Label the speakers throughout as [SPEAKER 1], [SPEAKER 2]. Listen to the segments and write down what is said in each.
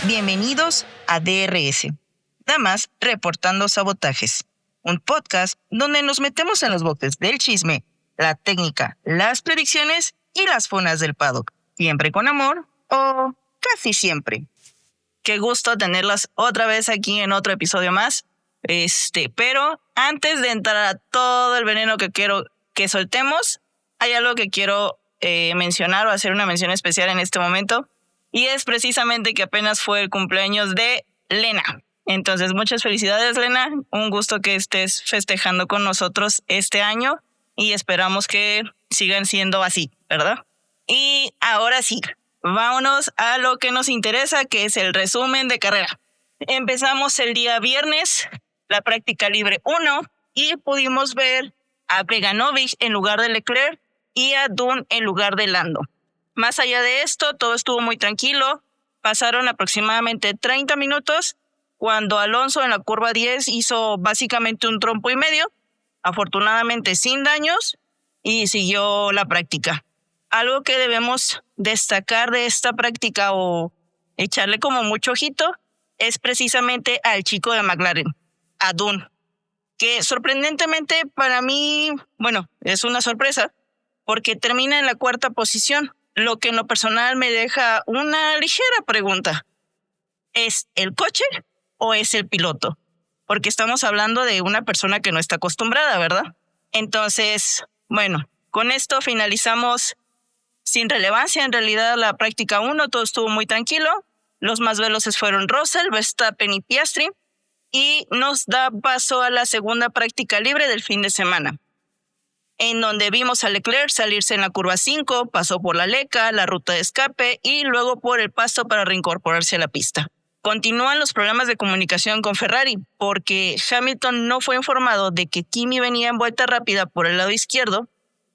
[SPEAKER 1] Bienvenidos a DRS, Damas Reportando Sabotajes, un podcast donde nos metemos en los botes del chisme, la técnica, las predicciones y las fonas del paddock, siempre con amor o casi siempre. Qué gusto tenerlas otra vez aquí en otro episodio más. Pero antes de entrar a todo el veneno que quiero que soltemos, hay algo que quiero mencionar o hacer una mención especial en este momento. Y es precisamente que apenas fue el cumpleaños de Lena. Entonces, muchas felicidades, Lena. Un gusto que estés festejando con nosotros este año. Y esperamos que sigan siendo así, ¿verdad? Y ahora sí, vámonos a lo que nos interesa, que es el resumen de carrera. Empezamos el día viernes, la práctica libre 1, y pudimos ver a Beganovic en lugar de Leclerc y a Dunn en lugar de Lando. Más allá de esto, todo estuvo muy tranquilo. Pasaron aproximadamente 30 minutos cuando Alonso en la curva 10 hizo básicamente un trompo y medio, afortunadamente sin daños, y siguió la práctica. Algo que debemos destacar de esta práctica o echarle como mucho ojito es precisamente al chico de McLaren, a Dunn, que sorprendentemente para mí, es una sorpresa, porque termina en la cuarta posición. Lo que en lo personal me deja una ligera pregunta. ¿Es el coche o es el piloto? Porque estamos hablando de una persona que no está acostumbrada, ¿verdad? Entonces, con esto finalizamos sin relevancia. En realidad, la práctica 1, todo estuvo muy tranquilo. Los más veloces fueron Russell, Verstappen y Piastri. Y nos da paso a la segunda práctica libre del fin de semana, en donde vimos a Leclerc salirse en la curva 5, pasó por la leca, la ruta de escape y luego por el pasto para reincorporarse a la pista. Continúan los problemas de comunicación con Ferrari, porque Hamilton no fue informado de que Kimi venía en vuelta rápida por el lado izquierdo.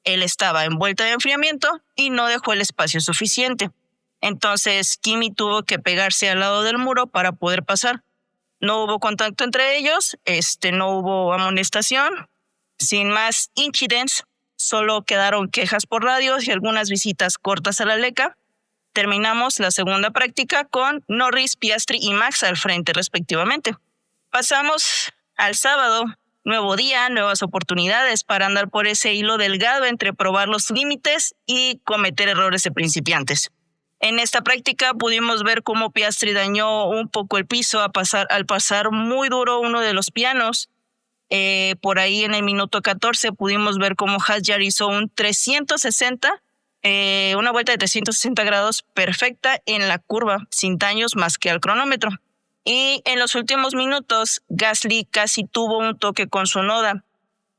[SPEAKER 1] Él estaba en vuelta de enfriamiento y no dejó el espacio suficiente. Entonces Kimi tuvo que pegarse al lado del muro para poder pasar. No hubo contacto entre ellos, no hubo amonestación. Sin más incidents, solo quedaron quejas por radios y algunas visitas cortas a la leca. Terminamos la segunda práctica con Norris, Piastri y Max al frente respectivamente. Pasamos al sábado, nuevo día, nuevas oportunidades para andar por ese hilo delgado entre probar los límites y cometer errores de principiantes. En esta práctica pudimos ver cómo Piastri dañó un poco el piso al pasar muy duro uno de los pianos. Por ahí en el minuto 14 pudimos ver cómo Hadjar hizo un 360, una vuelta de 360 grados perfecta en la curva, sin daños más que al cronómetro. Y en los últimos minutos, Gasly casi tuvo un toque con su Tsunoda.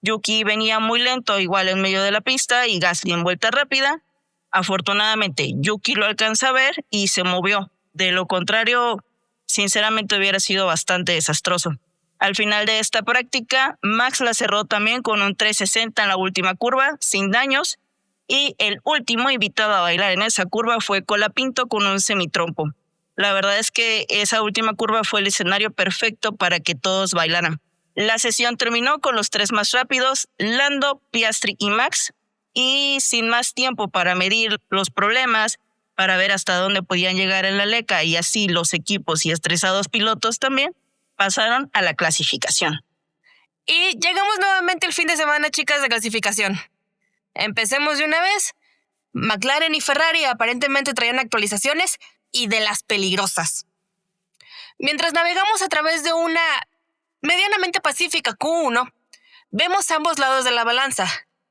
[SPEAKER 1] Yuki venía muy lento, igual en medio de la pista, y Gasly en vuelta rápida. Afortunadamente, Yuki lo alcanza a ver y se movió. De lo contrario, sinceramente hubiera sido bastante desastroso. Al final de esta práctica, Max la cerró también con un 360 en la última curva, sin daños, y el último invitado a bailar en esa curva fue Colapinto con un semitrompo. La verdad es que esa última curva fue el escenario perfecto para que todos bailaran. La sesión terminó con los tres más rápidos, Lando, Piastri y Max, y sin más tiempo para medir los problemas, para ver hasta dónde podían llegar en la leca y así los equipos y estresados pilotos también, pasaron a la clasificación.
[SPEAKER 2] Y llegamos nuevamente el fin de semana, chicas, de clasificación. Empecemos de una vez. McLaren y Ferrari aparentemente traían actualizaciones y de las peligrosas. Mientras navegamos a través de una medianamente pacífica Q1, vemos ambos lados de la balanza.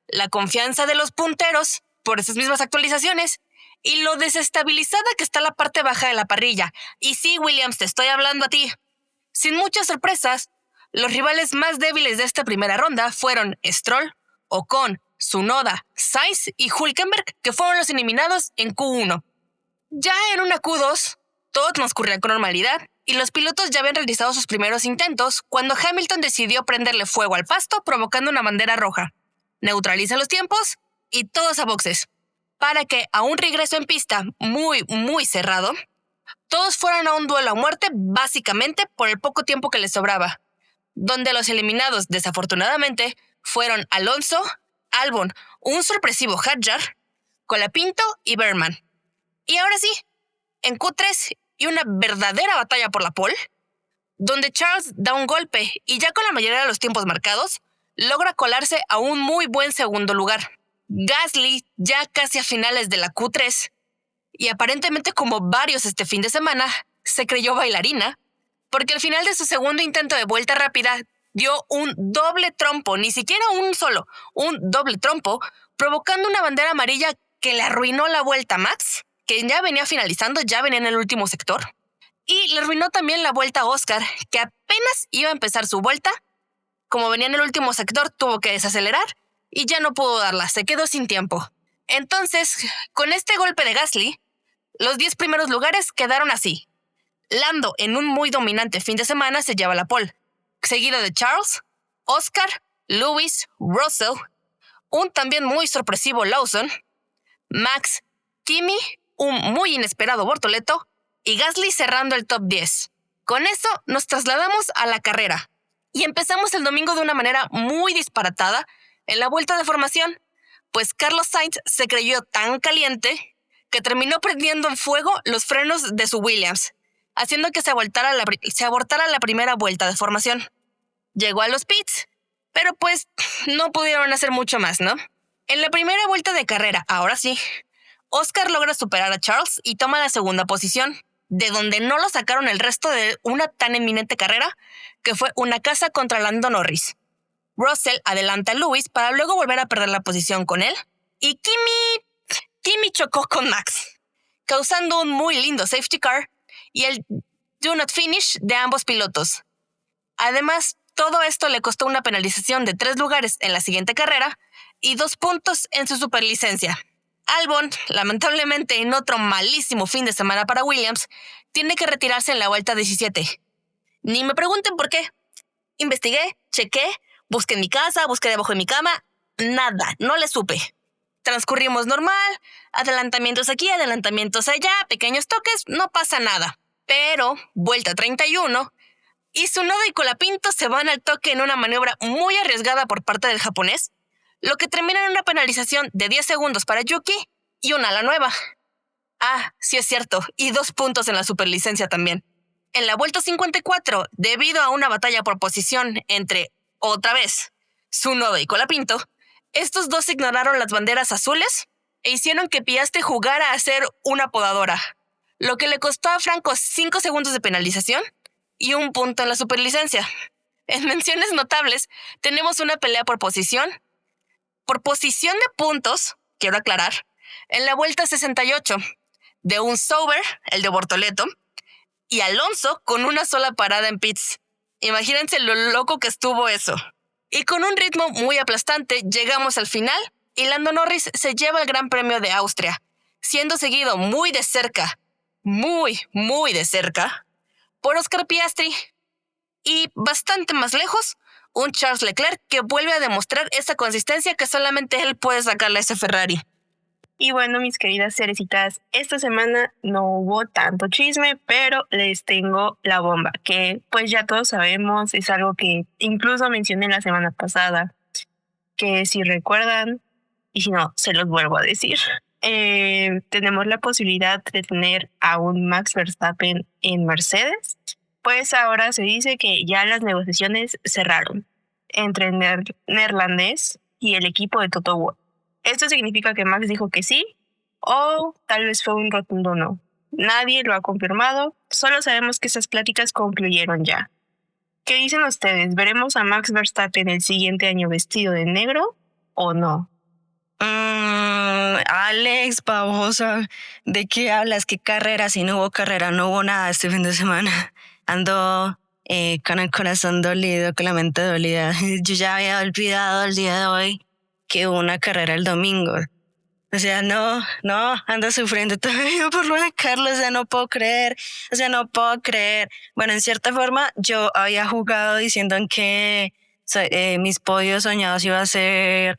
[SPEAKER 2] La confianza de los punteros por esas mismas actualizaciones y lo desestabilizada que está la parte baja de la parrilla. Y sí, Williams, te estoy hablando a ti. Sin muchas sorpresas, los rivales más débiles de esta primera ronda fueron Stroll, Ocon, Tsunoda, Sainz y Hülkenberg, que fueron los eliminados en Q1. Ya en una Q2, todo transcurría con normalidad y los pilotos ya habían realizado sus primeros intentos cuando Hamilton decidió prenderle fuego al pasto provocando una bandera roja. Neutraliza los tiempos y todos a boxes, para que a un regreso en pista muy, muy cerrado, todos fueran a un duelo a muerte básicamente por el poco tiempo que les sobraba, donde los eliminados desafortunadamente fueron Alonso, Albon, un sorpresivo Hadjar, Colapinto y Berman. Y ahora sí, en Q3 y una verdadera batalla por la pole, donde Charles da un golpe y ya con la mayoría de los tiempos marcados, logra colarse a un muy buen segundo lugar. Gasly, ya casi a finales de la Q3, y aparentemente como varios este fin de semana, se creyó bailarina, porque al final de su segundo intento de vuelta rápida dio un doble trompo, ni siquiera un solo, un doble trompo, provocando una bandera amarilla que le arruinó la vuelta a Max, que ya venía finalizando, ya venía en el último sector, y le arruinó también la vuelta a Oscar, que apenas iba a empezar su vuelta. Como venía en el último sector, tuvo que desacelerar y ya no pudo darla, se quedó sin tiempo. Entonces, con este golpe de Gasly, los 10 primeros lugares quedaron así. Lando, en un muy dominante fin de semana, se lleva la pole, seguido de Charles, Oscar, Lewis, Russell, un también muy sorpresivo Lawson, Max, Kimi, un muy inesperado Bortoleto y Gasly cerrando el top 10. Con eso nos trasladamos a la carrera y empezamos el domingo de una manera muy disparatada en la vuelta de formación, pues Carlos Sainz se creyó tan caliente que terminó prendiendo en fuego los frenos de su Williams, haciendo que se abortara la primera vuelta de formación. Llegó a los pits, pero pues no pudieron hacer mucho más, ¿no? En la primera vuelta de carrera, ahora sí, Oscar logra superar a Charles y toma la segunda posición, de donde no lo sacaron el resto de una tan eminente carrera que fue una caza contra Lando Norris. Russell adelanta a Lewis para luego volver a perder la posición con él, y Kimi chocó con Max, causando un muy lindo safety car y el do not finish de ambos pilotos. Además, todo esto le costó una penalización de 3 lugares en la siguiente carrera y 2 puntos en su superlicencia. Albon, lamentablemente en otro malísimo fin de semana para Williams, tiene que retirarse en la vuelta 17. Ni me pregunten por qué. Investigué, chequé, busqué en mi casa, busqué debajo de mi cama, nada, no le supe. Transcurrimos normal, adelantamientos aquí, adelantamientos allá, pequeños toques, no pasa nada. Pero, vuelta 31, y Tsunoda y Colapinto se van al toque en una maniobra muy arriesgada por parte del japonés, lo que termina en una penalización de 10 segundos para Yuki y una a la nueva. Ah, sí es cierto, y 2 puntos en la superlicencia también. En la vuelta 54, debido a una batalla por posición entre, otra vez, Tsunoda y Colapinto, estos dos ignoraron las banderas azules e hicieron que Piastri jugara a ser una podadora, lo que le costó a Franco 5 segundos de penalización y 1 punto en la superlicencia. En menciones notables, tenemos una pelea por posición de puntos, quiero aclarar, en la vuelta 68, de un Sauber, el de Bortoleto, y Alonso con una sola parada en pits. Imagínense lo loco que estuvo eso. Y con un ritmo muy aplastante, llegamos al final y Lando Norris se lleva el Gran Premio de Austria, siendo seguido muy de cerca, muy de cerca, por Oscar Piastri y bastante más lejos, un Charles Leclerc que vuelve a demostrar esa consistencia que solamente él puede sacarle a ese Ferrari.
[SPEAKER 3] Y bueno, mis queridas cerecitas, esta semana no hubo tanto chisme, pero les tengo la bomba, que pues ya todos sabemos, es algo que incluso mencioné la semana pasada, que si recuerdan, y si no, se los vuelvo a decir, tenemos la posibilidad de tener a un Max Verstappen en Mercedes. Pues ahora se dice que ya las negociaciones cerraron entre el neerlandés y el equipo de Toto Wolff. Esto significa que Max dijo que sí, o tal vez fue un rotundo no. Nadie lo ha confirmado, solo sabemos que esas pláticas concluyeron ya. ¿Qué dicen ustedes? ¿Veremos a Max Verstappen el siguiente año vestido de negro o no?
[SPEAKER 4] Alex, babosa, ¿de qué hablas? ¿Qué carrera? Si no hubo carrera, no hubo nada este fin de semana. Ando con el corazón dolido, con la mente dolida. Yo ya había olvidado el día de hoy que hubo una carrera el domingo. O sea, no, ando sufriendo todavía por lo de Carlos, no puedo creer. Bueno, en cierta forma, yo había jugado diciendo en que mis podios soñados iba a ser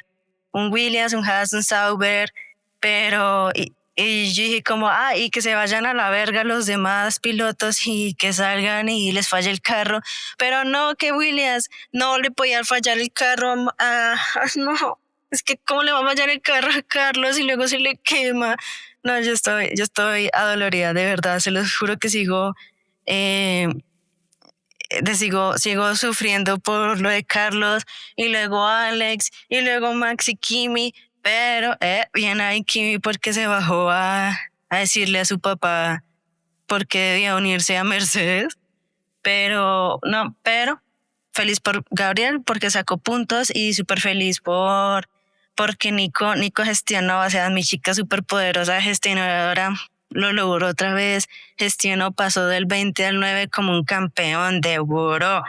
[SPEAKER 4] un Williams, un Haas, un Sauber, pero y yo dije como, y que se vayan a la verga los demás pilotos y que salgan y les falle el carro, pero no, que Williams no le podía fallar el carro, no, es que cómo le va a fallar el carro a Carlos y luego se le quema. No, yo estoy adolorida, de verdad, se los juro que sigo sufriendo por lo de Carlos y luego Alex y luego Max y Kimi, pero bien ahí Kimi porque se bajó a decirle a su papá porque debía unirse a Mercedes, pero feliz por Gabriel porque sacó puntos y súper feliz porque Nico gestionó, o sea, mi chica súper poderosa gestionadora lo logró otra vez, gestionó, pasó del 20 al 9 como un campeón de oro.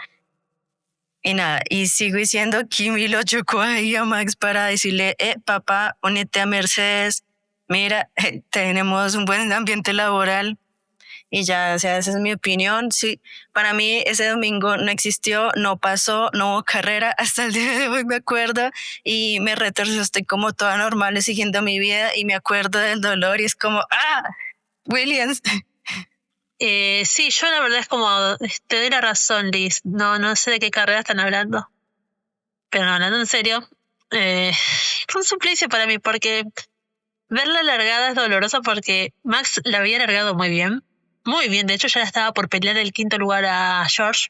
[SPEAKER 4] Y nada, y sigo diciendo, Kimi lo chocó ahí a Max para decirle, papá, únete a Mercedes, mira, tenemos un buen ambiente laboral. Y ya, o sea, esa es mi opinión. Sí, para mí ese domingo no existió, no pasó, no hubo carrera. Hasta el día de hoy me acuerdo y me retorció, estoy como toda normal siguiendo mi vida y me acuerdo del dolor y es como, Williams.
[SPEAKER 5] Sí, yo la verdad es como, te doy la razón, Liz. No sé de qué carrera están hablando. Pero no, hablando en serio, fue un suplicio para mí porque ver la largada es doloroso porque Max la había largado muy bien. Muy bien, de hecho ya estaba por pelear el 5º lugar a George.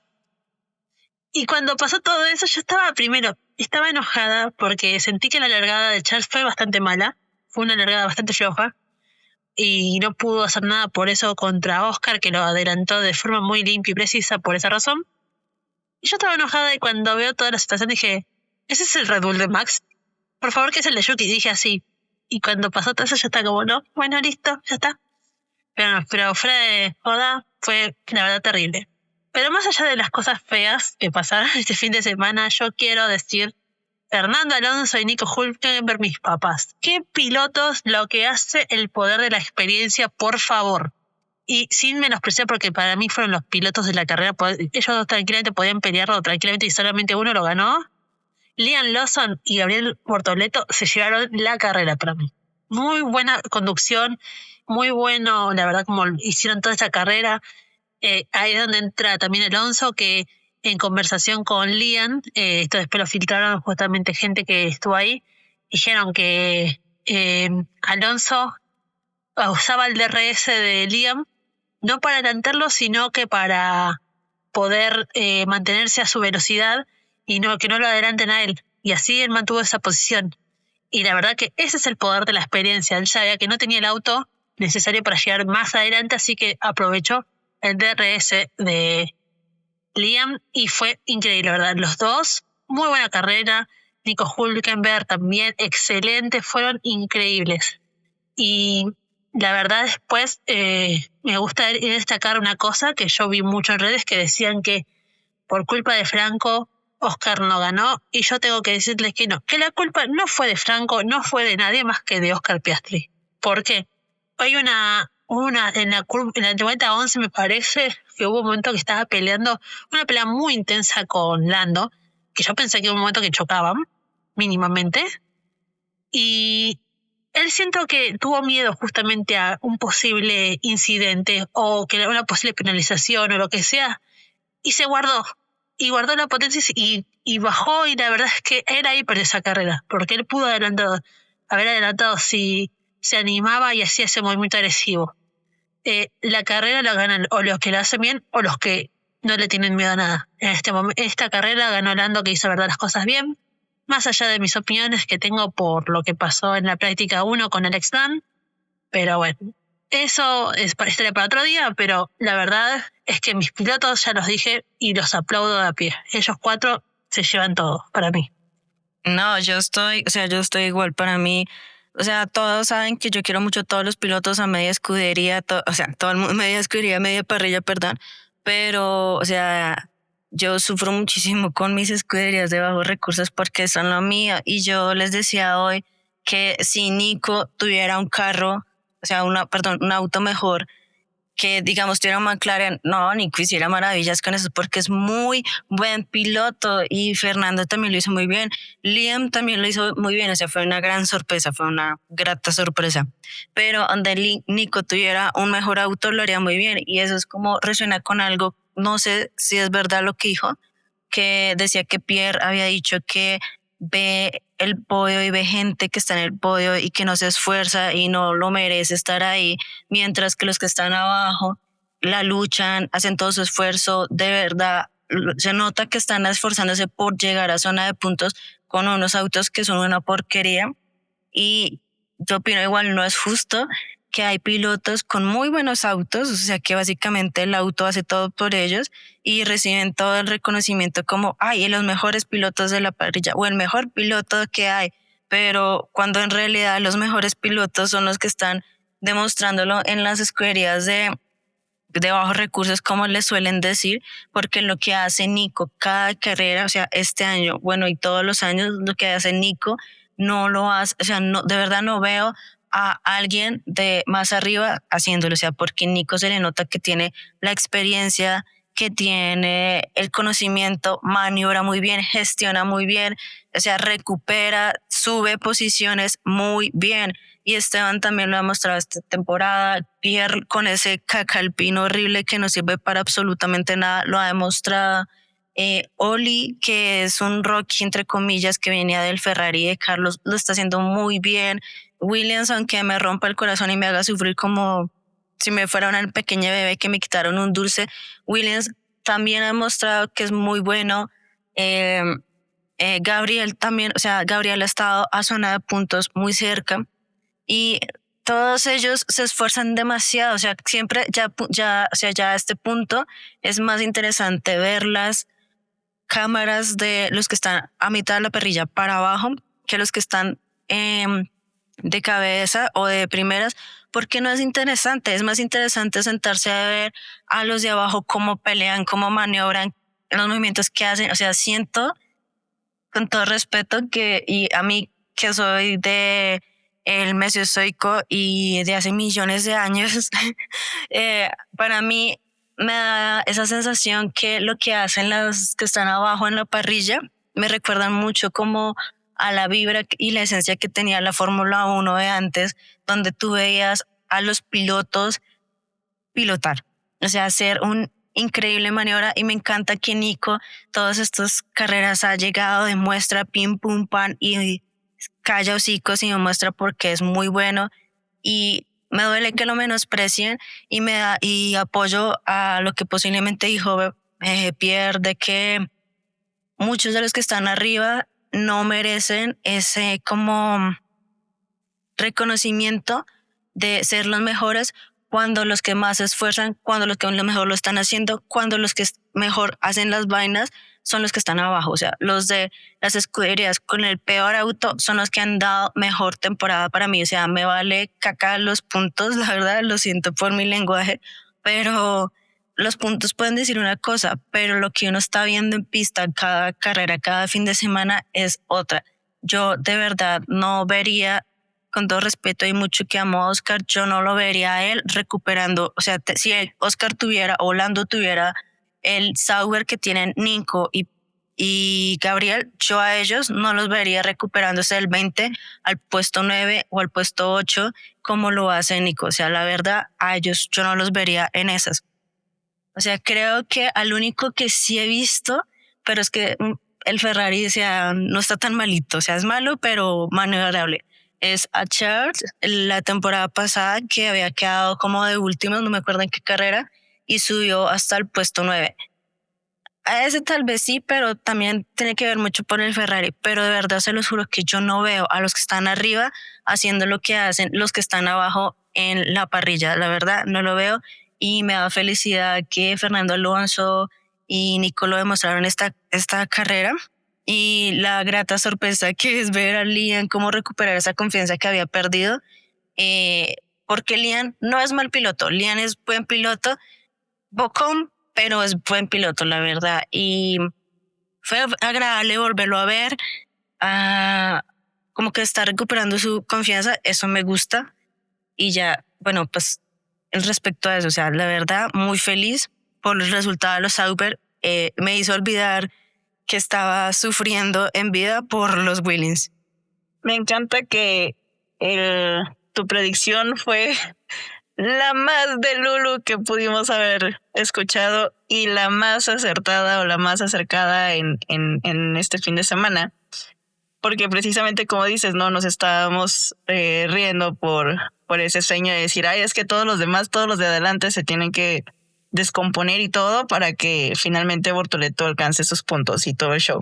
[SPEAKER 5] Y cuando pasó todo eso, yo estaba enojada porque sentí que la largada de Charles fue bastante mala. Fue una largada bastante floja. Y no pudo hacer nada por eso contra Oscar, que lo adelantó de forma muy limpia y precisa por esa razón. Y yo estaba enojada y cuando veo toda la situación dije, ¿ese es el Red Bull de Max? Por favor, que es el de Yuki. Dije así. Y cuando pasó todo eso, ya está como, no, bueno, listo, ya está. Pero fuera de joda, fue la verdad terrible. Pero más allá de las cosas feas que pasaron este fin de semana, yo quiero decir, Fernando Alonso y Nico Hülkenberg, mis papás. ¿Qué pilotos lo que hace el poder de la experiencia, por favor? Y sin menospreciar, porque para mí fueron los pilotos de la carrera, ellos dos tranquilamente podían pelearlo tranquilamente y solamente uno lo ganó. Liam Lawson y Gabriel Bortoleto se llevaron la carrera para mí. Muy buena conducción, muy bueno, la verdad, como hicieron toda esta carrera. Ahí es donde entra también Alonso, que en conversación con Liam, esto después lo filtraron justamente gente que estuvo ahí, dijeron que Alonso usaba el DRS de Liam no para adelantarlo, sino que para poder mantenerse a su velocidad y que no lo adelanten a él. Y así él mantuvo esa posición. Y la verdad que ese es el poder de la experiencia. Él sabía que no tenía el auto necesario para llegar más adelante, así que aprovechó el DRS de Liam y fue increíble, la verdad. Los dos, muy buena carrera. Nico Hülkenberg también, excelente, fueron increíbles. Y la verdad después me gusta destacar una cosa que yo vi mucho en redes que decían que por culpa de Franco Oscar no ganó, y yo tengo que decirles que no, que la culpa no fue de Franco, no fue de nadie más que de Oscar Piastri. ¿Por qué? Hay en la vuelta 11 me parece que hubo un momento que estaba peleando, una pelea muy intensa con Lando, que yo pensé que hubo un momento que chocaban, mínimamente, y él siento que tuvo miedo justamente a un posible incidente o que una posible penalización o lo que sea, y se guardó. Y guardó la potencia y bajó, y la verdad es que era ahí para esa carrera, porque él pudo haber adelantado si se animaba y hacía ese movimiento agresivo. La carrera la ganan o los que la hacen bien o los que no le tienen miedo a nada. En esta carrera ganó Lando, que hizo verdad las cosas bien, más allá de mis opiniones que tengo por lo que pasó en la práctica 1 con Alex Dunn, pero bueno. Eso es historia para otro día, pero la verdad es que mis pilotos, ya los dije, y los aplaudo de a pie. Ellos 4 se llevan todo, para mí.
[SPEAKER 4] No, yo estoy igual para mí. O sea, todos saben que yo quiero mucho a todos los pilotos a media escudería, todo el mundo media escudería, media parrilla, perdón. Pero, o sea, yo sufro muchísimo con mis escuderías de bajos recursos porque son lo mío. Y yo les decía hoy que si Nico tuviera un carro, o sea, un auto mejor, que digamos tuviera un McLaren, no, Nico hiciera maravillas con eso porque es muy buen piloto y Fernando también lo hizo muy bien, Liam también lo hizo muy bien, o sea, fue una gran sorpresa, fue una grata sorpresa, pero donde Nico tuviera un mejor auto lo haría muy bien y eso es como resuena con algo, no sé si es verdad lo que dijo, que decía que Pierre había dicho que ve el podio y ve gente que está en el podio y que no se esfuerza y no lo merece estar ahí, mientras que los que están abajo la luchan, hacen todo su esfuerzo, de verdad se nota que están esforzándose por llegar a zona de puntos con unos autos que son una porquería. Y yo opino igual, no es justo que hay pilotos con muy buenos autos, o sea que básicamente el auto hace todo por ellos y reciben todo el reconocimiento como, ay, los mejores pilotos de la parrilla o el mejor piloto que hay, pero cuando en realidad los mejores pilotos son los que están demostrándolo en las escuderías de bajos recursos, como les suelen decir, porque lo que hace Nico cada carrera, o sea, este año, bueno, y todos los años, lo que hace Nico no lo hace, o sea, no, de verdad no veo a alguien de más arriba haciéndolo, o sea, porque Nico se le nota que tiene la experiencia, que tiene el conocimiento, maniobra muy bien, gestiona muy bien, o sea, recupera, sube posiciones muy bien. Y Esteban también lo ha mostrado esta temporada. Pierre, con ese cacalpino horrible que no sirve para absolutamente nada, lo ha demostrado. Oli, que es un Rocky entre comillas que venía del Ferrari de Carlos, lo está haciendo muy bien. Williams, aunque me rompa el corazón y me haga sufrir como si me fuera una pequeña bebé que me quitaron un dulce, Williams también ha demostrado que es muy bueno. Gabriel también, o sea, Gabriel ha estado a zona de puntos muy cerca y todos ellos se esfuerzan demasiado, o sea, siempre ya a este punto es más interesante ver las cámaras de los que están a mitad de la parrilla para abajo que los que están de cabeza o de primeras, porque no es interesante, es más interesante sentarse a ver a los de abajo cómo pelean, cómo maniobran, los movimientos que hacen, o sea, siento con todo respeto que, y a mí que soy de el Mesozoico y de hace millones de años, para mí me da esa sensación que lo que hacen los que están abajo en la parrilla me recuerdan mucho como a la vibra y la esencia que tenía la Fórmula 1 de antes, donde tú veías a los pilotos pilotar, o sea, hacer un increíble maniobra. Y me encanta que Nico todas estas carreras ha llegado, demuestra pim pum pan y calla hocicos y me muestra por qué es muy bueno. Y me duele que lo menosprecien y apoyo a lo que posiblemente dijo Pierre, de que muchos de los que están arriba no merecen ese como reconocimiento de ser los mejores, cuando los que más se esfuerzan, cuando los que lo mejor lo están haciendo, cuando los que mejor hacen las vainas son los que están abajo. O sea, los de las escuderías con el peor auto son los que han dado mejor temporada para mí. O sea, me vale caca los puntos, la verdad, lo siento por mi lenguaje, pero los puntos pueden decir una cosa, pero lo que uno está viendo en pista cada carrera, cada fin de semana es otra. Yo de verdad no vería, con todo respeto y mucho que amo a Oscar, yo no lo vería a él recuperando. O sea, si Oscar tuviera o Lando tuviera el Sauber que tienen Nico y Gabriel, yo a ellos no los vería recuperándose del 20 al puesto 9 o al puesto 8 como lo hace Nico. O sea, la verdad, a ellos yo no los vería en esas. O sea, creo que al único que sí he visto, pero es que el Ferrari, o sea, no está tan malito. O sea, es malo, pero maniobrable. Es a Charles la temporada pasada, que había quedado como de último, no me acuerdo en qué carrera, y subió hasta el puesto 9. A ese tal vez sí, pero también tiene que ver mucho por el Ferrari. Pero de verdad se los juro que yo no veo a los que están arriba haciendo lo que hacen los que están abajo en la parrilla. La verdad no lo veo y me da felicidad que Fernando Alonso y Nico lo demostraron esta carrera. Y la grata sorpresa que es ver a Liam cómo recuperar esa confianza que había perdido, porque Liam no es mal piloto, Liam es buen piloto, bocón, pero es buen piloto, la verdad. Y fue agradable volverlo a ver, como que está recuperando su confianza, eso me gusta. Y ya, bueno, pues respecto a eso, o sea, la verdad, muy feliz por el resultado de los Sauber. Me hizo olvidar que estaba sufriendo en vida por los Williams.
[SPEAKER 1] Me encanta que tu predicción fue la más de Lulu que pudimos haber escuchado y la más acertada o la más acercada en este fin de semana. porque precisamente como dices, no nos estábamos riendo por ese sueño de decir, ay, es que todos los de adelante se tienen que descomponer y todo para que finalmente Bortoleto alcance sus puntos y todo el show.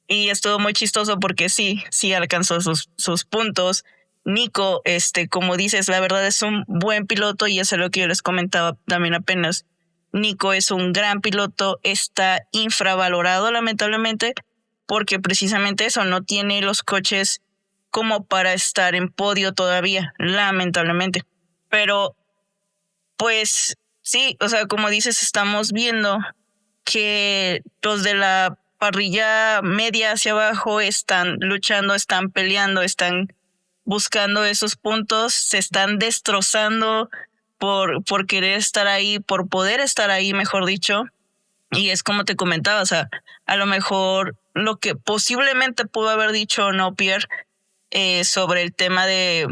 [SPEAKER 1] Y estuvo muy chistoso porque sí alcanzó sus puntos. Nico, como dices, la verdad es un buen piloto y eso es lo que yo les comentaba también apenas. Nico es un gran piloto, está infravalorado lamentablemente porque precisamente eso, no tiene los coches como para estar en podio todavía, lamentablemente. Pero pues sí, o sea, como dices, estamos viendo que los de la parrilla media hacia abajo están luchando, están peleando, están buscando esos puntos, se están destrozando por querer estar ahí, por poder estar ahí, mejor dicho. Y es como te comentaba, o sea, a lo mejor lo que posiblemente pudo haber dicho no Pierre sobre el tema de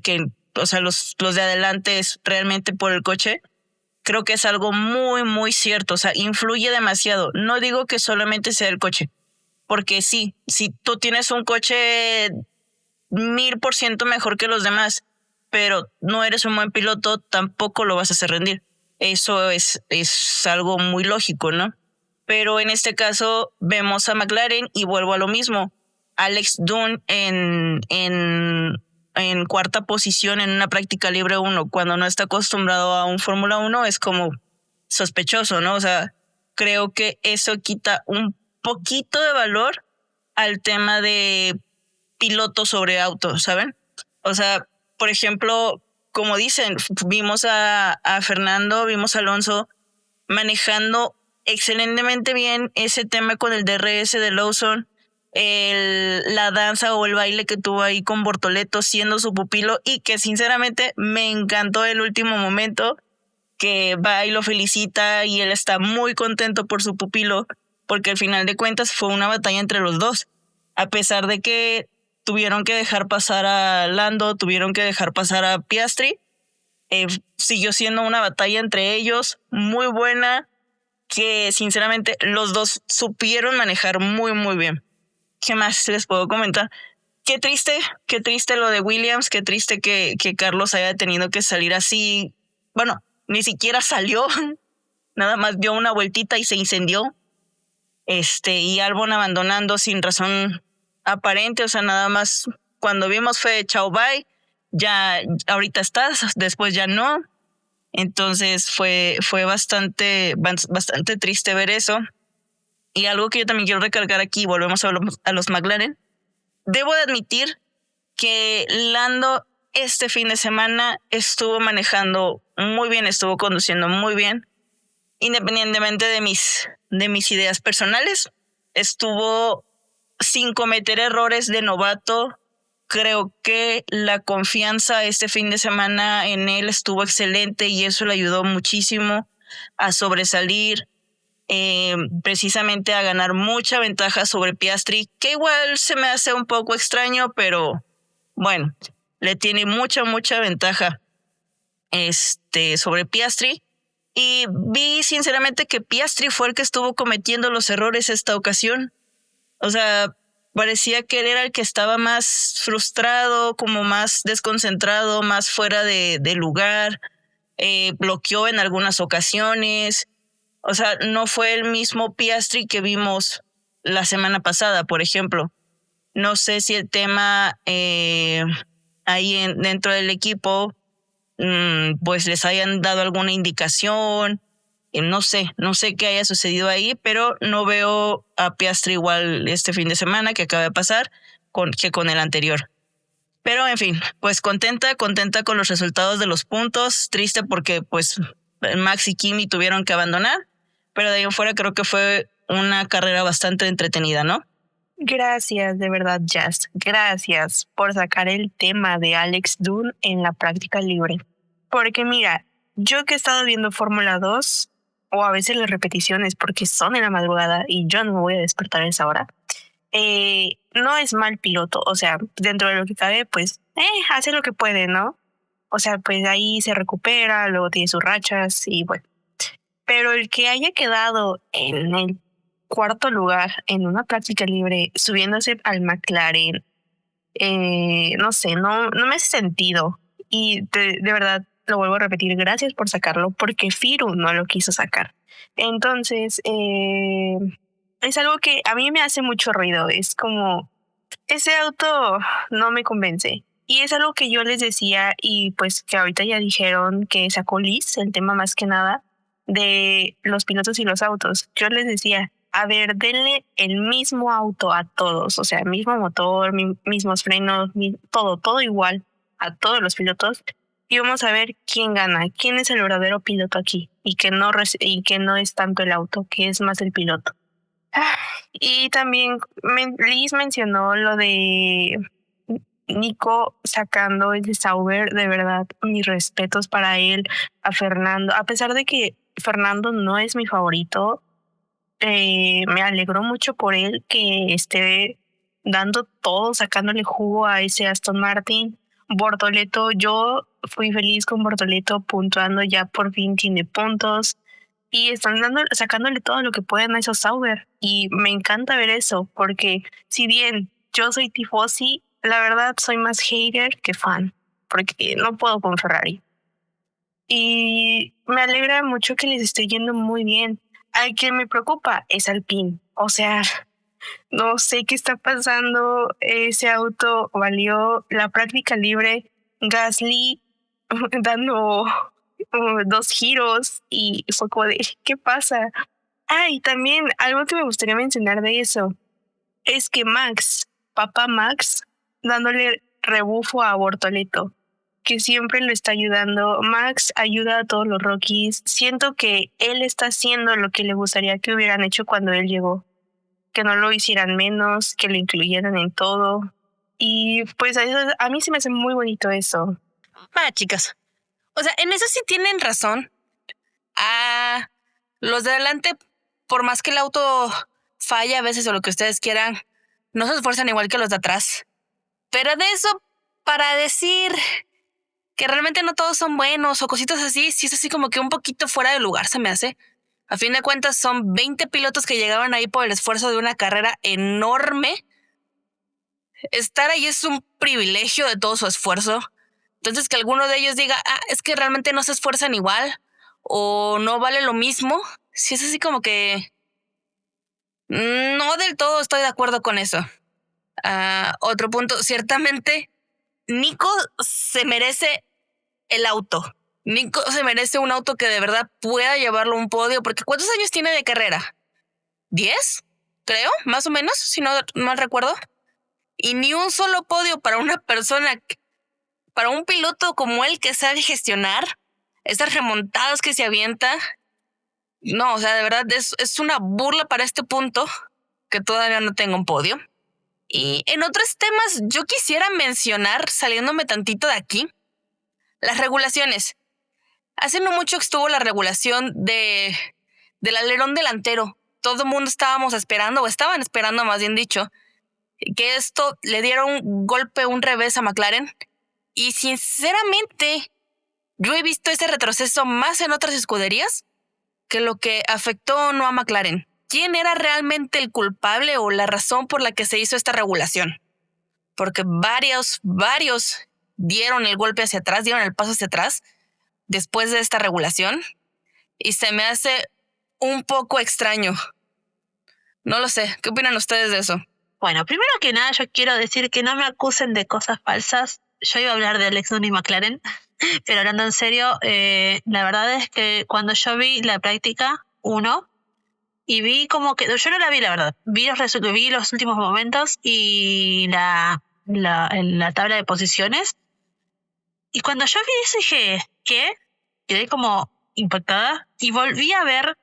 [SPEAKER 1] que, o sea, los de adelante es realmente por el coche, creo que es algo muy, muy cierto. O sea, influye demasiado. No digo que solamente sea el coche, porque sí, si tú tienes un coche 1000% mejor que los demás, pero no eres un buen piloto, tampoco lo vas a hacer rendir. Eso es algo muy lógico, ¿no? Pero en este caso vemos a McLaren y vuelvo a lo mismo. Alex Dunn en cuarta posición en una práctica libre 1, cuando no está acostumbrado a un Fórmula 1, es como sospechoso, ¿no? O sea, creo que eso quita un poquito de valor al tema de piloto sobre auto, ¿saben? O sea, por ejemplo, como dicen, vimos a Fernando, vimos a Alonso manejando excelentemente bien ese tema con el DRS de Lawson, la danza o el baile que tuvo ahí con Bortoleto siendo su pupilo, y que sinceramente me encantó el último momento que va y lo felicita y él está muy contento por su pupilo, porque al final de cuentas fue una batalla entre los dos, a pesar de que tuvieron que dejar pasar a Lando, tuvieron que dejar pasar a Piastri, siguió siendo una batalla entre ellos muy buena, que sinceramente los dos supieron manejar muy muy bien. ¿Qué más les puedo comentar? Qué triste lo de Williams, qué triste que Carlos haya tenido que salir así. Bueno, ni siquiera salió, nada más dio una vueltita y se incendió. Y Albon abandonando sin razón aparente, o sea, nada más cuando vimos fue chao bye, ya ahorita estás, después ya no. Entonces fue bastante triste ver eso. Y algo que yo también quiero recalcar aquí, volvemos a los McLaren. Debo de admitir que Lando este fin de semana estuvo manejando muy bien, estuvo conduciendo muy bien, independientemente de mis ideas personales. Estuvo sin cometer errores de novato. Creo que la confianza este fin de semana en él estuvo excelente y eso le ayudó muchísimo a sobresalir, precisamente a ganar mucha ventaja sobre Piastri, que igual se me hace un poco extraño, pero bueno, le tiene mucha ventaja sobre Piastri. Y vi sinceramente que Piastri fue el que estuvo cometiendo los errores esta ocasión. O sea, parecía que él era el que estaba más frustrado, como más desconcentrado, más fuera de lugar, bloqueó en algunas ocasiones. O sea, no fue el mismo Piastri que vimos la semana pasada, por ejemplo. No sé si el tema ahí dentro del equipo pues les hayan dado alguna indicación. No sé qué haya sucedido ahí, pero no veo a Piastri igual este fin de semana que acaba de pasar que con el anterior. Pero en fin, pues contenta con los resultados de los puntos. Triste porque pues Max y Kimi tuvieron que abandonar, pero de ahí en fuera creo que fue una carrera bastante entretenida, ¿no?
[SPEAKER 3] Gracias, de verdad, Jazz. Gracias por sacar el tema de Alex Dunn en la práctica libre. Porque mira, yo que he estado viendo Fórmula 2, o a veces las repeticiones porque son en la madrugada y yo no me voy a despertar a esa hora, no es mal piloto. O sea, dentro de lo que cabe, pues hace lo que puede, ¿no? O sea, pues ahí se recupera, luego tiene sus rachas y bueno. Pero el que haya quedado en el cuarto lugar en una práctica libre, subiéndose al McLaren, no sé, no me hace sentido. Y de verdad, lo vuelvo a repetir, gracias por sacarlo, porque Firu no lo quiso sacar. Entonces, es algo que a mí me hace mucho ruido. Es como, ese auto no me convence. Y es algo que yo les decía, y pues que ahorita ya dijeron que sacó Liz, el tema más que nada de los pilotos y los autos. Yo les decía, a ver, denle el mismo auto a todos, o sea, mismo motor, mismos frenos, todo igual a todos los pilotos, y vamos a ver quién gana, quién es el verdadero piloto aquí, y que no es tanto el auto, que es más el piloto. Y también Liz mencionó lo de Nico sacando el de Sauber. De verdad, mis respetos para él, a Fernando, a pesar de que Fernando no es mi favorito. Me alegró mucho por él que esté dando todo, sacándole jugo a ese Aston Martin. Bortoleto, yo fui feliz con Bortoleto puntuando, ya por fin tiene puntos y están sacándole todo lo que pueden a esos Sauber, y me encanta ver eso, porque si bien yo soy tifosi, la verdad soy más hater que fan, porque no puedo con Ferrari. Y me alegra mucho que les esté yendo muy bien. Al que me preocupa es Alpine. O sea, no sé qué está pasando. Ese auto valió la práctica libre. Gasly dando 2 giros y fue como de, ¿qué pasa? Y también algo que me gustaría mencionar de eso es que papá Max, dándole rebufo a Bortoleto, que siempre lo está ayudando. Max ayuda a todos los rookies. Siento que él está haciendo lo que le gustaría que hubieran hecho cuando él llegó. Que no lo hicieran menos, que lo incluyeran en todo. Y pues a mí se me hace muy bonito eso.
[SPEAKER 2] Chicas, o sea, en eso sí tienen razón. Los de adelante, por más que el auto falla a veces o lo que ustedes quieran, no se esfuerzan igual que los de atrás. Pero de eso, para decir que realmente no todos son buenos o cositas así, sí es así como que un poquito fuera de lugar, se me hace. A fin de cuentas son 20 pilotos que llegaron ahí por el esfuerzo de una carrera enorme. Estar ahí es un privilegio de todo su esfuerzo. Entonces que alguno de ellos diga, es que realmente no se esfuerzan igual o no vale lo mismo, sí es así como que no del todo estoy de acuerdo con eso. Otro punto, ciertamente Nico se merece el auto. Nico se merece un auto que de verdad pueda llevarlo a un podio, porque ¿cuántos años tiene de carrera? ¿10? Creo, más o menos, si no mal recuerdo. Y ni un solo podio para una persona, para un piloto como él que sabe gestionar, estas remontadas que se avienta. No, o sea, de verdad es una burla para este punto que todavía no tenga un podio. Y en otros temas yo quisiera mencionar, saliéndome tantito de aquí, las regulaciones. Hace no mucho que estuvo la regulación del alerón delantero. Todo el mundo estaban esperando, más bien dicho, que esto le diera un golpe, un revés a McLaren. Y sinceramente, yo he visto ese retroceso más en otras escuderías que lo que afectó no a McLaren. ¿Quién era realmente el culpable o la razón por la que se hizo esta regulación? Porque varios dieron el golpe hacia atrás, dieron el paso hacia atrás después de esta regulación, y se me hace un poco extraño. No lo sé, ¿qué opinan ustedes de eso?
[SPEAKER 5] Bueno, primero que nada yo quiero decir que no me acusen de cosas falsas. Yo iba a hablar de Alex Noon y McLaren, pero hablando en serio, la verdad es que cuando yo vi la práctica 1 y vi como que, yo no la vi la verdad, vi los últimos momentos y la tabla de posiciones, y cuando yo vi eso dije, ¿qué? Quedé como impactada y volví a ver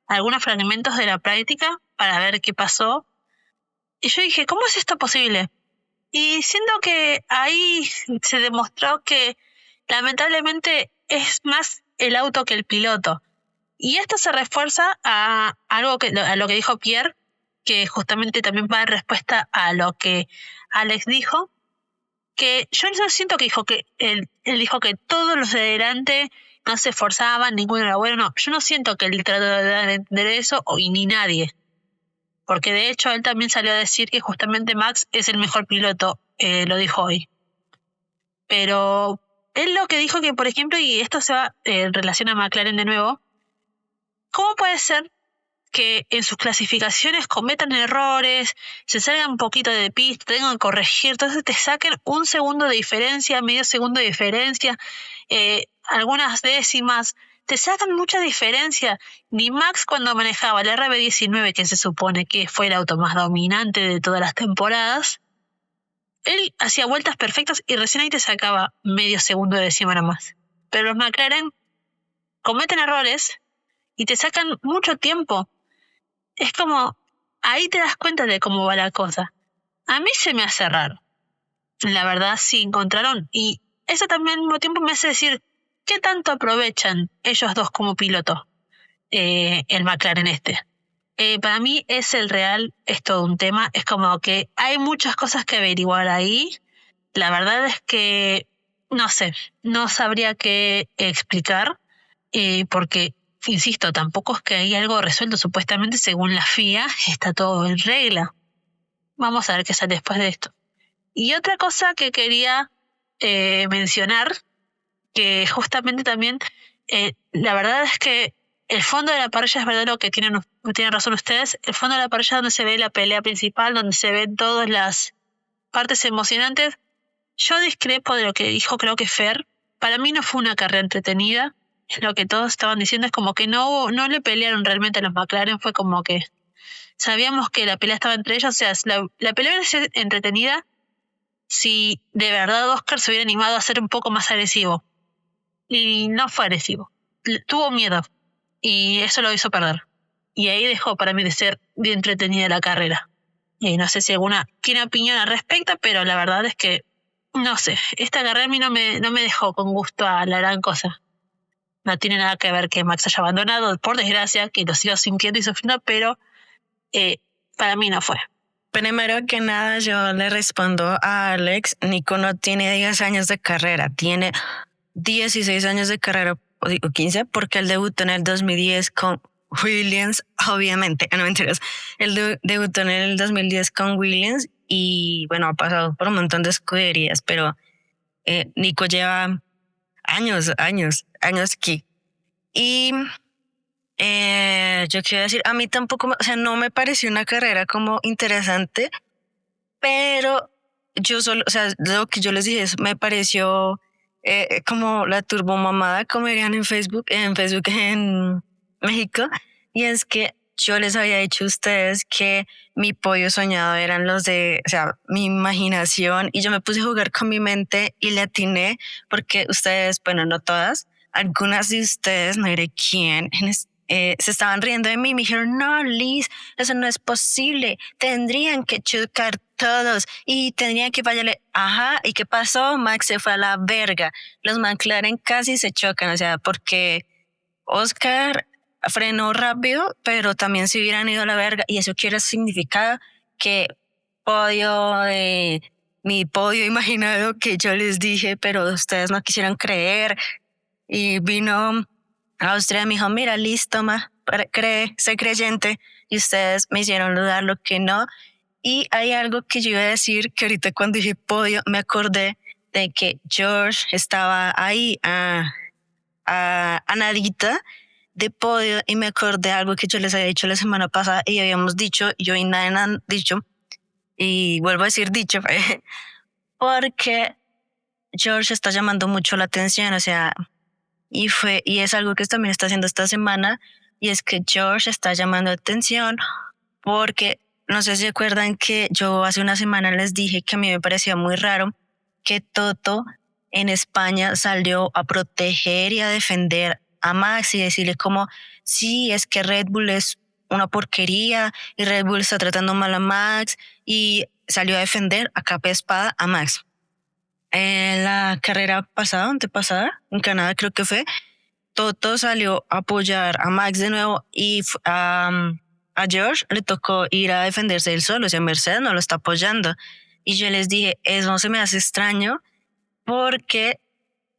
[SPEAKER 5] algunos fragmentos de la práctica para ver qué pasó, y yo dije, ¿cómo es esto posible? Y siento que ahí se demostró que lamentablemente es más el auto que el piloto. Y esto se refuerza a lo que dijo Pierre, que justamente también va en respuesta a lo que Alex dijo, que yo no siento que dijo que él dijo que todos los de delante no se esforzaban, ninguno era bueno. No, yo no siento que él trató de entender eso, ni nadie. Porque de hecho él también salió a decir que justamente Max es el mejor piloto, lo dijo hoy. Pero él lo que dijo que, por ejemplo, y esto se va en relación a McLaren de nuevo, ¿cómo puede ser que en sus clasificaciones cometan errores, se salgan un poquito de pista, tengan que corregir, entonces te saquen 1 segundo de diferencia, medio segundo de diferencia, algunas décimas, te sacan mucha diferencia? Ni Max cuando manejaba el RB19, que se supone que fue el auto más dominante de todas las temporadas, él hacía vueltas perfectas y recién ahí te sacaba medio segundo de décima nada más. Pero los McLaren cometen errores y te sacan mucho tiempo. Es como, ahí te das cuenta de cómo va la cosa. A mí se me hace raro. La verdad, sí encontraron. Y eso también al mismo tiempo me hace decir, ¿qué tanto aprovechan ellos dos como piloto? El McLaren este. Para mí es todo un tema. Es como que hay muchas cosas que averiguar ahí. La verdad es que, no sé, no sabría qué explicar, porque... Insisto, tampoco es que hay algo resuelto. Supuestamente, según la FIA, está todo en regla. Vamos a ver qué sale después de esto. Y otra cosa que quería mencionar, que justamente también, la verdad es que el fondo de la parrilla es verdad lo que tienen razón ustedes. El fondo de la parrilla es donde se ve la pelea principal, donde se ven todas las partes emocionantes. Yo discrepo de lo que dijo, creo que Fer. Para mí no fue una carrera entretenida. Lo que todos estaban diciendo es como que no le pelearon realmente a los McLaren, fue como que sabíamos que la pelea estaba entre ellos, o sea, la pelea iba a ser entretenida si de verdad Oscar se hubiera animado a ser un poco más agresivo. Y no fue agresivo, tuvo miedo y eso lo hizo perder. Y ahí dejó para mí de ser bien entretenida la carrera. Y no sé si alguna tiene opinión al respecto, pero la verdad es que, no sé, esta carrera a mí no me dejó con gusto a la gran cosa. No tiene nada que ver que Max haya abandonado, por desgracia, que lo sigo sintiendo y sufriendo, pero para mí no fue.
[SPEAKER 4] Primero que nada, yo le respondo a Alex, Nico no tiene 10 años de carrera, tiene 16 años de carrera, o digo 15, porque él debutó en el 2010 con Williams, obviamente, no mentiras, él debutó en el 2010 con Williams y bueno, ha pasado por un montón de escuderías, pero Nico lleva años aquí. Y yo quiero decir, a mí tampoco, o sea, no me pareció una carrera como interesante, pero yo solo, o sea, lo que yo les dije, me pareció como la turbomamada, como dirían en Facebook en México, y es que yo les había dicho a ustedes que mi podio soñado eran los de, o sea, mi imaginación, y yo me puse a jugar con mi mente y le atiné, porque ustedes, bueno, no todas, algunas de ustedes, no diré quién, se estaban riendo de mí y me dijeron, no, Liz, eso no es posible, tendrían que chocar todos y tendrían que fallarle. Ajá, ¿y qué pasó? Max se fue a la verga. Los McLaren casi se chocan, o sea, porque Oscar frenó rápido, pero también se hubieran ido a la verga, y eso quiere significar que mi podio imaginado que yo les dije, pero ustedes no quisieron creer, y vino a Austria y me dijo, mira, listo, sé creyente, y ustedes me hicieron dudar lo que no. Y hay algo que yo iba a decir, que ahorita cuando dije podio me acordé de que George estaba ahí a nadita de podio, y me acordé de algo que yo les había dicho la semana pasada y habíamos dicho, yo y nadie han dicho, y vuelvo a decir dicho, porque George está llamando mucho la atención, o sea, y es algo que también está haciendo esta semana, y es que George está llamando atención porque no sé si se acuerdan que yo hace una semana les dije que a mí me parecía muy raro que Toto en España salió a proteger y a defender a Max y decirle como, sí, es que Red Bull es una porquería y Red Bull está tratando mal a Max, y salió a defender a capa de espada a Max. En la carrera antepasada, en Canadá creo que fue, Toto salió a apoyar a Max de nuevo, y a George le tocó ir a defenderse él solo, o sea, Mercedes no lo está apoyando. Y yo les dije, eso se me hace extraño porque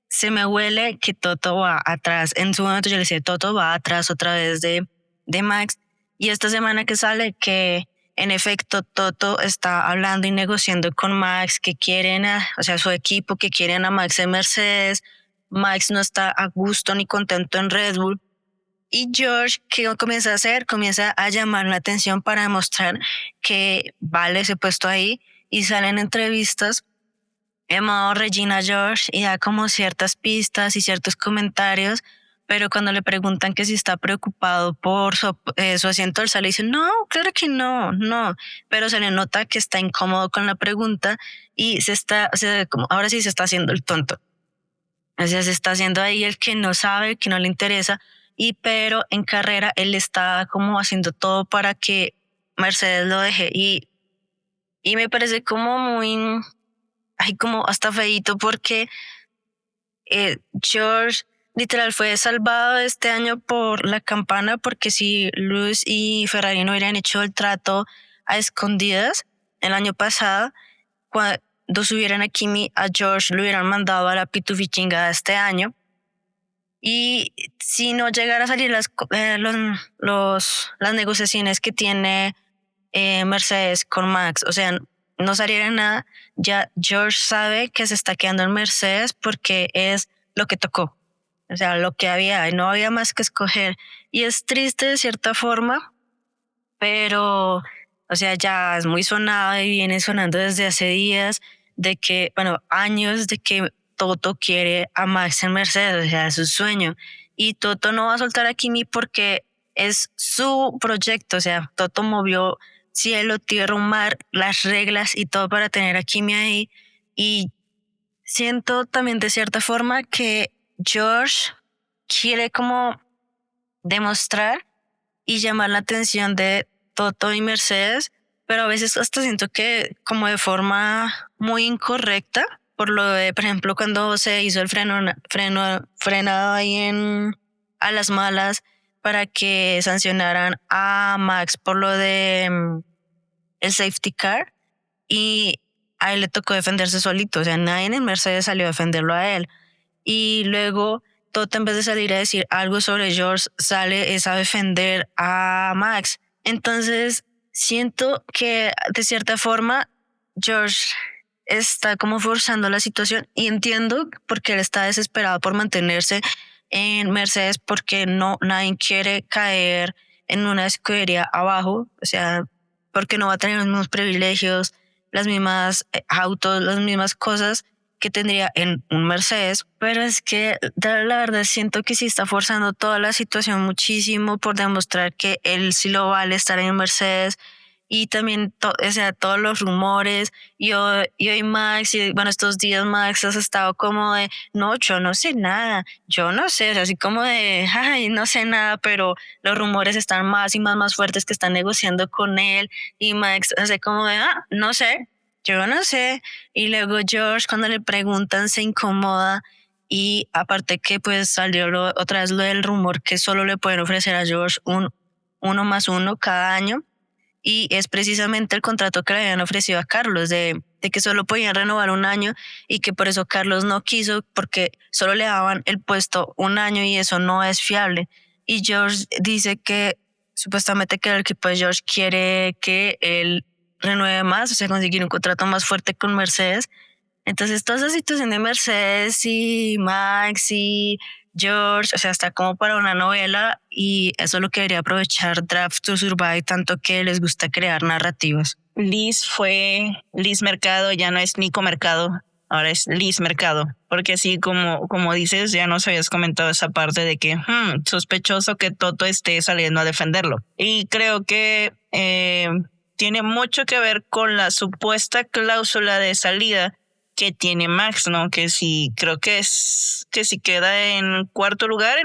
[SPEAKER 4] se me huele que Toto va atrás. En su momento yo le decía, Toto va atrás otra vez de Max. Y esta semana que sale que en efecto Toto está hablando y negociando con Max que quieren, o sea, su equipo que quieren a Max en Mercedes. Max no está a gusto ni contento en Red Bull. Y George, ¿qué comienza a hacer? Comienza a llamar la atención para demostrar que vale ese puesto ahí, y salen entrevistas en modo Regina George y da como ciertas pistas y ciertos comentarios, pero cuando le preguntan que si está preocupado por su asiento, él sale y dice, no, claro que no, pero se le nota que está incómodo con la pregunta y ahora sí se está haciendo el tonto. O sea, se está haciendo ahí el que no sabe, que no le interesa, pero en carrera él está como haciendo todo para que Mercedes lo deje, y me parece como muy, como hasta feíto, porque George literal fue salvado este año por la campana, porque si Lewis y Ferrari no hubieran hecho el trato a escondidas el año pasado, cuando subieran a Kimi, a George lo hubieran mandado a la pitufichingada este año. Y si no llegara a salir las negociaciones que tiene Mercedes con Max, o sea, no saliera nada, ya George sabe que se está quedando en Mercedes porque es lo que tocó, o sea, lo que había, no había más que escoger. Y es triste de cierta forma, pero, o sea, ya es muy sonado y viene sonando desde hace días, de que, bueno, años, de que Toto quiere a Max en Mercedes, o sea, es su sueño. Y Toto no va a soltar a Kimi porque es su proyecto, o sea, Toto movió cielo, tierra, un mar, las reglas y todo para tener a Kimi ahí. Y siento también de cierta forma que George quiere como demostrar y llamar la atención de Toto y Mercedes, pero a veces hasta siento que como de forma muy incorrecta, por lo de, por ejemplo, cuando se hizo el frenado ahí a las malas para que sancionaran a Max por lo de el safety car, y a él le tocó defenderse solito, o sea, nadie en Mercedes salió a defenderlo a él. Y luego Toto, en vez de salir a decir algo sobre George, sale a defender a Max. Entonces siento que de cierta forma George está como forzando la situación, y entiendo porque él está desesperado por mantenerse en Mercedes, porque nadie quiere caer en una escudería abajo, o sea, porque no va a tener los mismos privilegios, las mismas autos, las mismas cosas que tendría en un Mercedes. Pero es que la verdad siento que sí está forzando toda la situación muchísimo por demostrar que él sí lo vale estar en Mercedes. Y también, o sea, todos los rumores, y hoy Max, y bueno, estos días Max has estado como de, no, yo no sé nada, yo no sé, o sea, así como de, ay, no sé nada, pero los rumores están más y más fuertes, que están negociando con él, y Max hace como de, no sé, yo no sé. Y luego George, cuando le preguntan, se incomoda, y aparte que pues salió otra vez lo del rumor que solo le pueden ofrecer a George un 1+1 cada año. Y es precisamente el contrato que le habían ofrecido a Carlos, de que solo podían renovar un año, y que por eso Carlos no quiso, porque solo le daban el puesto un año y eso no es fiable. Y George dice que supuestamente que el equipo de George quiere que él renueve más, o sea, conseguir un contrato más fuerte con Mercedes. Entonces toda esa situación de Mercedes y Max y George, o sea, está como para una novela, y eso es lo que debería aprovechar Drive to Survive, tanto que les gusta crear narrativas.
[SPEAKER 1] Liz Mercado, ya no es Nico Mercado, ahora es Liz Mercado, porque así como dices, ya nos habías comentado esa parte de que sospechoso que Toto esté saliendo a defenderlo. Y creo que tiene mucho que ver con la supuesta cláusula de salida que tiene Max, ¿no? Que si creo que si queda en cuarto lugar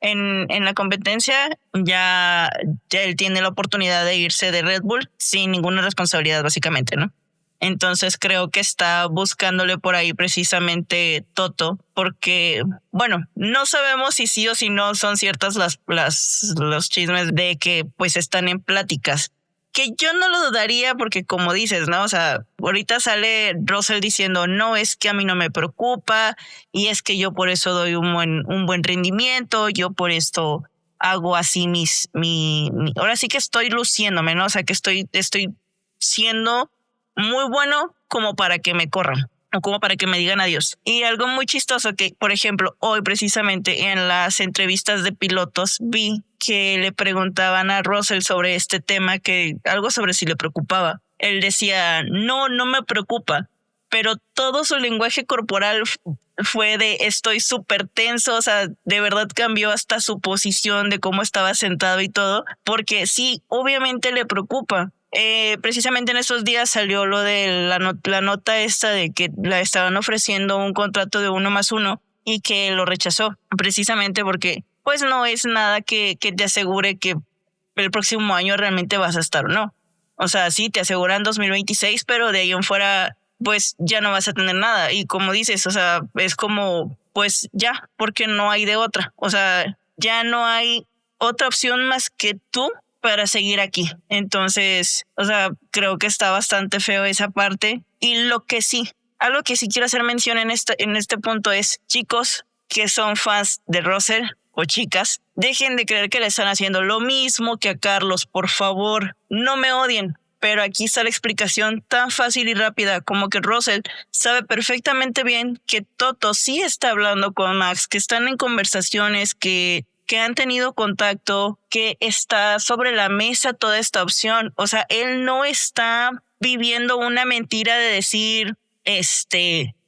[SPEAKER 1] en la competencia, ya él tiene la oportunidad de irse de Red Bull sin ninguna responsabilidad, básicamente, ¿no? Entonces creo que está buscándole por ahí precisamente Toto, porque, bueno, no sabemos si sí o si no son ciertas los chismes de que pues están en pláticas. Que yo no lo dudaría, porque como dices, ¿no? O sea, ahorita sale Russell diciendo, no, es que a mí no me preocupa, y es que yo por eso doy un buen rendimiento, yo por esto hago así ahora sí que estoy luciéndome, ¿no? O sea, que estoy siendo muy bueno como para que me corran o como para que me digan adiós. Y algo muy chistoso que, por ejemplo, hoy precisamente en las entrevistas de pilotos vi que le preguntaban a Russell sobre este tema, que algo sobre si le preocupaba. Él decía, no me preocupa, pero todo su lenguaje corporal fue de estoy súper tenso, o sea, de verdad cambió hasta su posición de cómo estaba sentado y todo, porque sí, obviamente le preocupa. Precisamente en estos días salió lo de la nota esta de que le estaban ofreciendo un contrato de 1+1 y que lo rechazó, precisamente porque pues no es nada que te asegure que el próximo año realmente vas a estar o no. O sea, sí, te aseguran 2026, pero de ahí en fuera pues ya no vas a tener nada. Y como dices, o sea, es como, pues ya, porque no hay de otra. O sea, ya no hay otra opción más que tú para seguir aquí. Entonces, o sea, creo que está bastante feo esa parte. Y algo que sí quiero hacer mención en este punto es, chicos que son fans de Russell o chicas, dejen de creer que le están haciendo lo mismo que a Carlos, por favor, no me odien. Pero aquí está la explicación tan fácil y rápida como que Russell sabe perfectamente bien que Toto sí está hablando con Max, que están en conversaciones, que han tenido contacto, que está sobre la mesa toda esta opción. O sea, él no está viviendo una mentira de decir,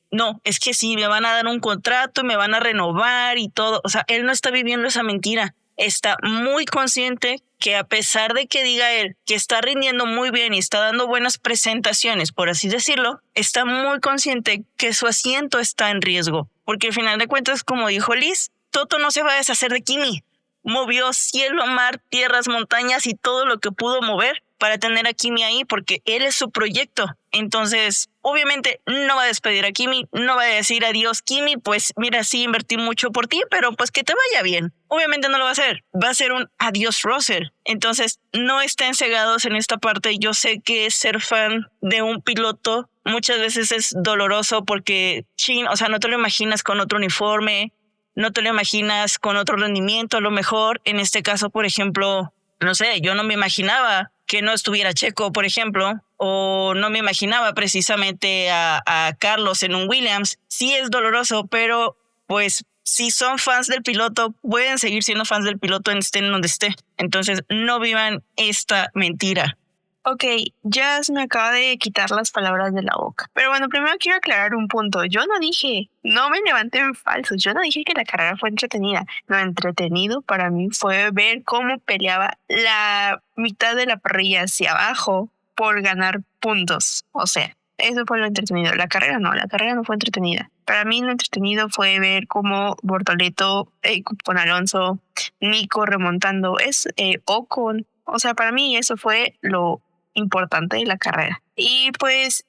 [SPEAKER 1] no, es que sí, me van a dar un contrato y me van a renovar y todo. O sea, él no está viviendo esa mentira. Está muy consciente que a pesar de que diga él que está rindiendo muy bien y está dando buenas presentaciones, por así decirlo, está muy consciente que su asiento está en riesgo. Porque al final de cuentas, como dijo Liz, Toto no se va a deshacer de Kimi. Movió cielo, mar, tierras, montañas y todo lo que pudo mover para tener a Kimi ahí porque él es su proyecto. Entonces, obviamente no va a despedir a Kimi, no va a decir adiós Kimi, pues mira, sí invertí mucho por ti, pero pues que te vaya bien. Obviamente no lo va a hacer, va a ser un adiós Russell. Entonces, no estén cegados en esta parte. Yo sé que ser fan de un piloto muchas veces es doloroso porque, o sea, no te lo imaginas con otro uniforme, no te lo imaginas con otro rendimiento. A lo mejor, en este caso, por ejemplo, no sé, yo no me imaginaba que no estuviera Checo, por ejemplo, o no me imaginaba precisamente a Carlos en un Williams. Sí es doloroso, pero pues si son fans del piloto, pueden seguir siendo fans del piloto estén donde esté. Entonces, no vivan esta mentira.
[SPEAKER 3] Ok, Jazz me acaba de quitar las palabras de la boca. Pero bueno, primero quiero aclarar un punto. Yo no dije, no me levanten falsos, yo no dije que la carrera fue entretenida. Lo entretenido para mí fue ver cómo peleaba la mitad de la parrilla hacia abajo por ganar puntos. O sea, eso fue lo entretenido. La carrera no fue entretenida. Para mí lo entretenido fue ver cómo Bortoleto con Alonso, Nico remontando, Ocon. O sea, para mí eso fue lo importante de la carrera. Y pues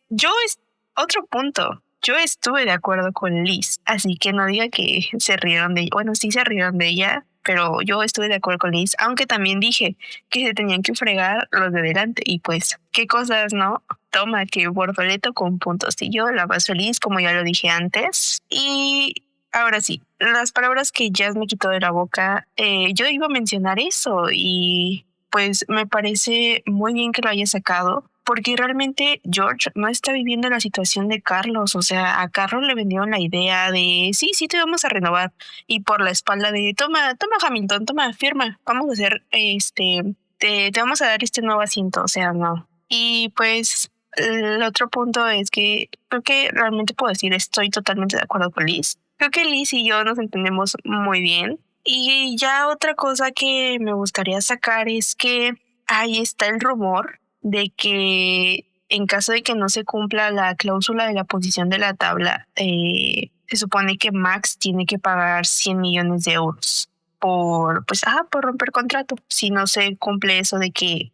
[SPEAKER 3] otro punto, yo estuve de acuerdo con Liz, así que no diga que se rieron de ella. Bueno, sí se rieron de ella, pero yo estuve de acuerdo con Liz, aunque también dije que se tenían que fregar los de delante. Y pues, qué cosas, ¿no? Toma, que Bortoleto con puntos y yo la más feliz, como ya lo dije antes. Y ahora sí, las palabras que Jazz me quitó de la boca, yo iba a mencionar eso y pues me parece muy bien que lo haya sacado, porque realmente George no está viviendo la situación de Carlos. O sea, a Carlos le vendieron la idea de sí, te vamos a renovar, y por la espalda de toma Hamilton, toma, firma, vamos a hacer te vamos a dar este nuevo asiento. O sea, no. Y pues el otro punto es que creo que realmente puedo decir estoy totalmente de acuerdo con Liz. Creo que Liz y yo nos entendemos muy bien. Y ya otra cosa que me gustaría sacar es que ahí está el rumor de que en caso de que no se cumpla la cláusula de la posición de la tabla, se supone que Max tiene que pagar 100 millones de euros por romper contrato, si no se cumple eso de que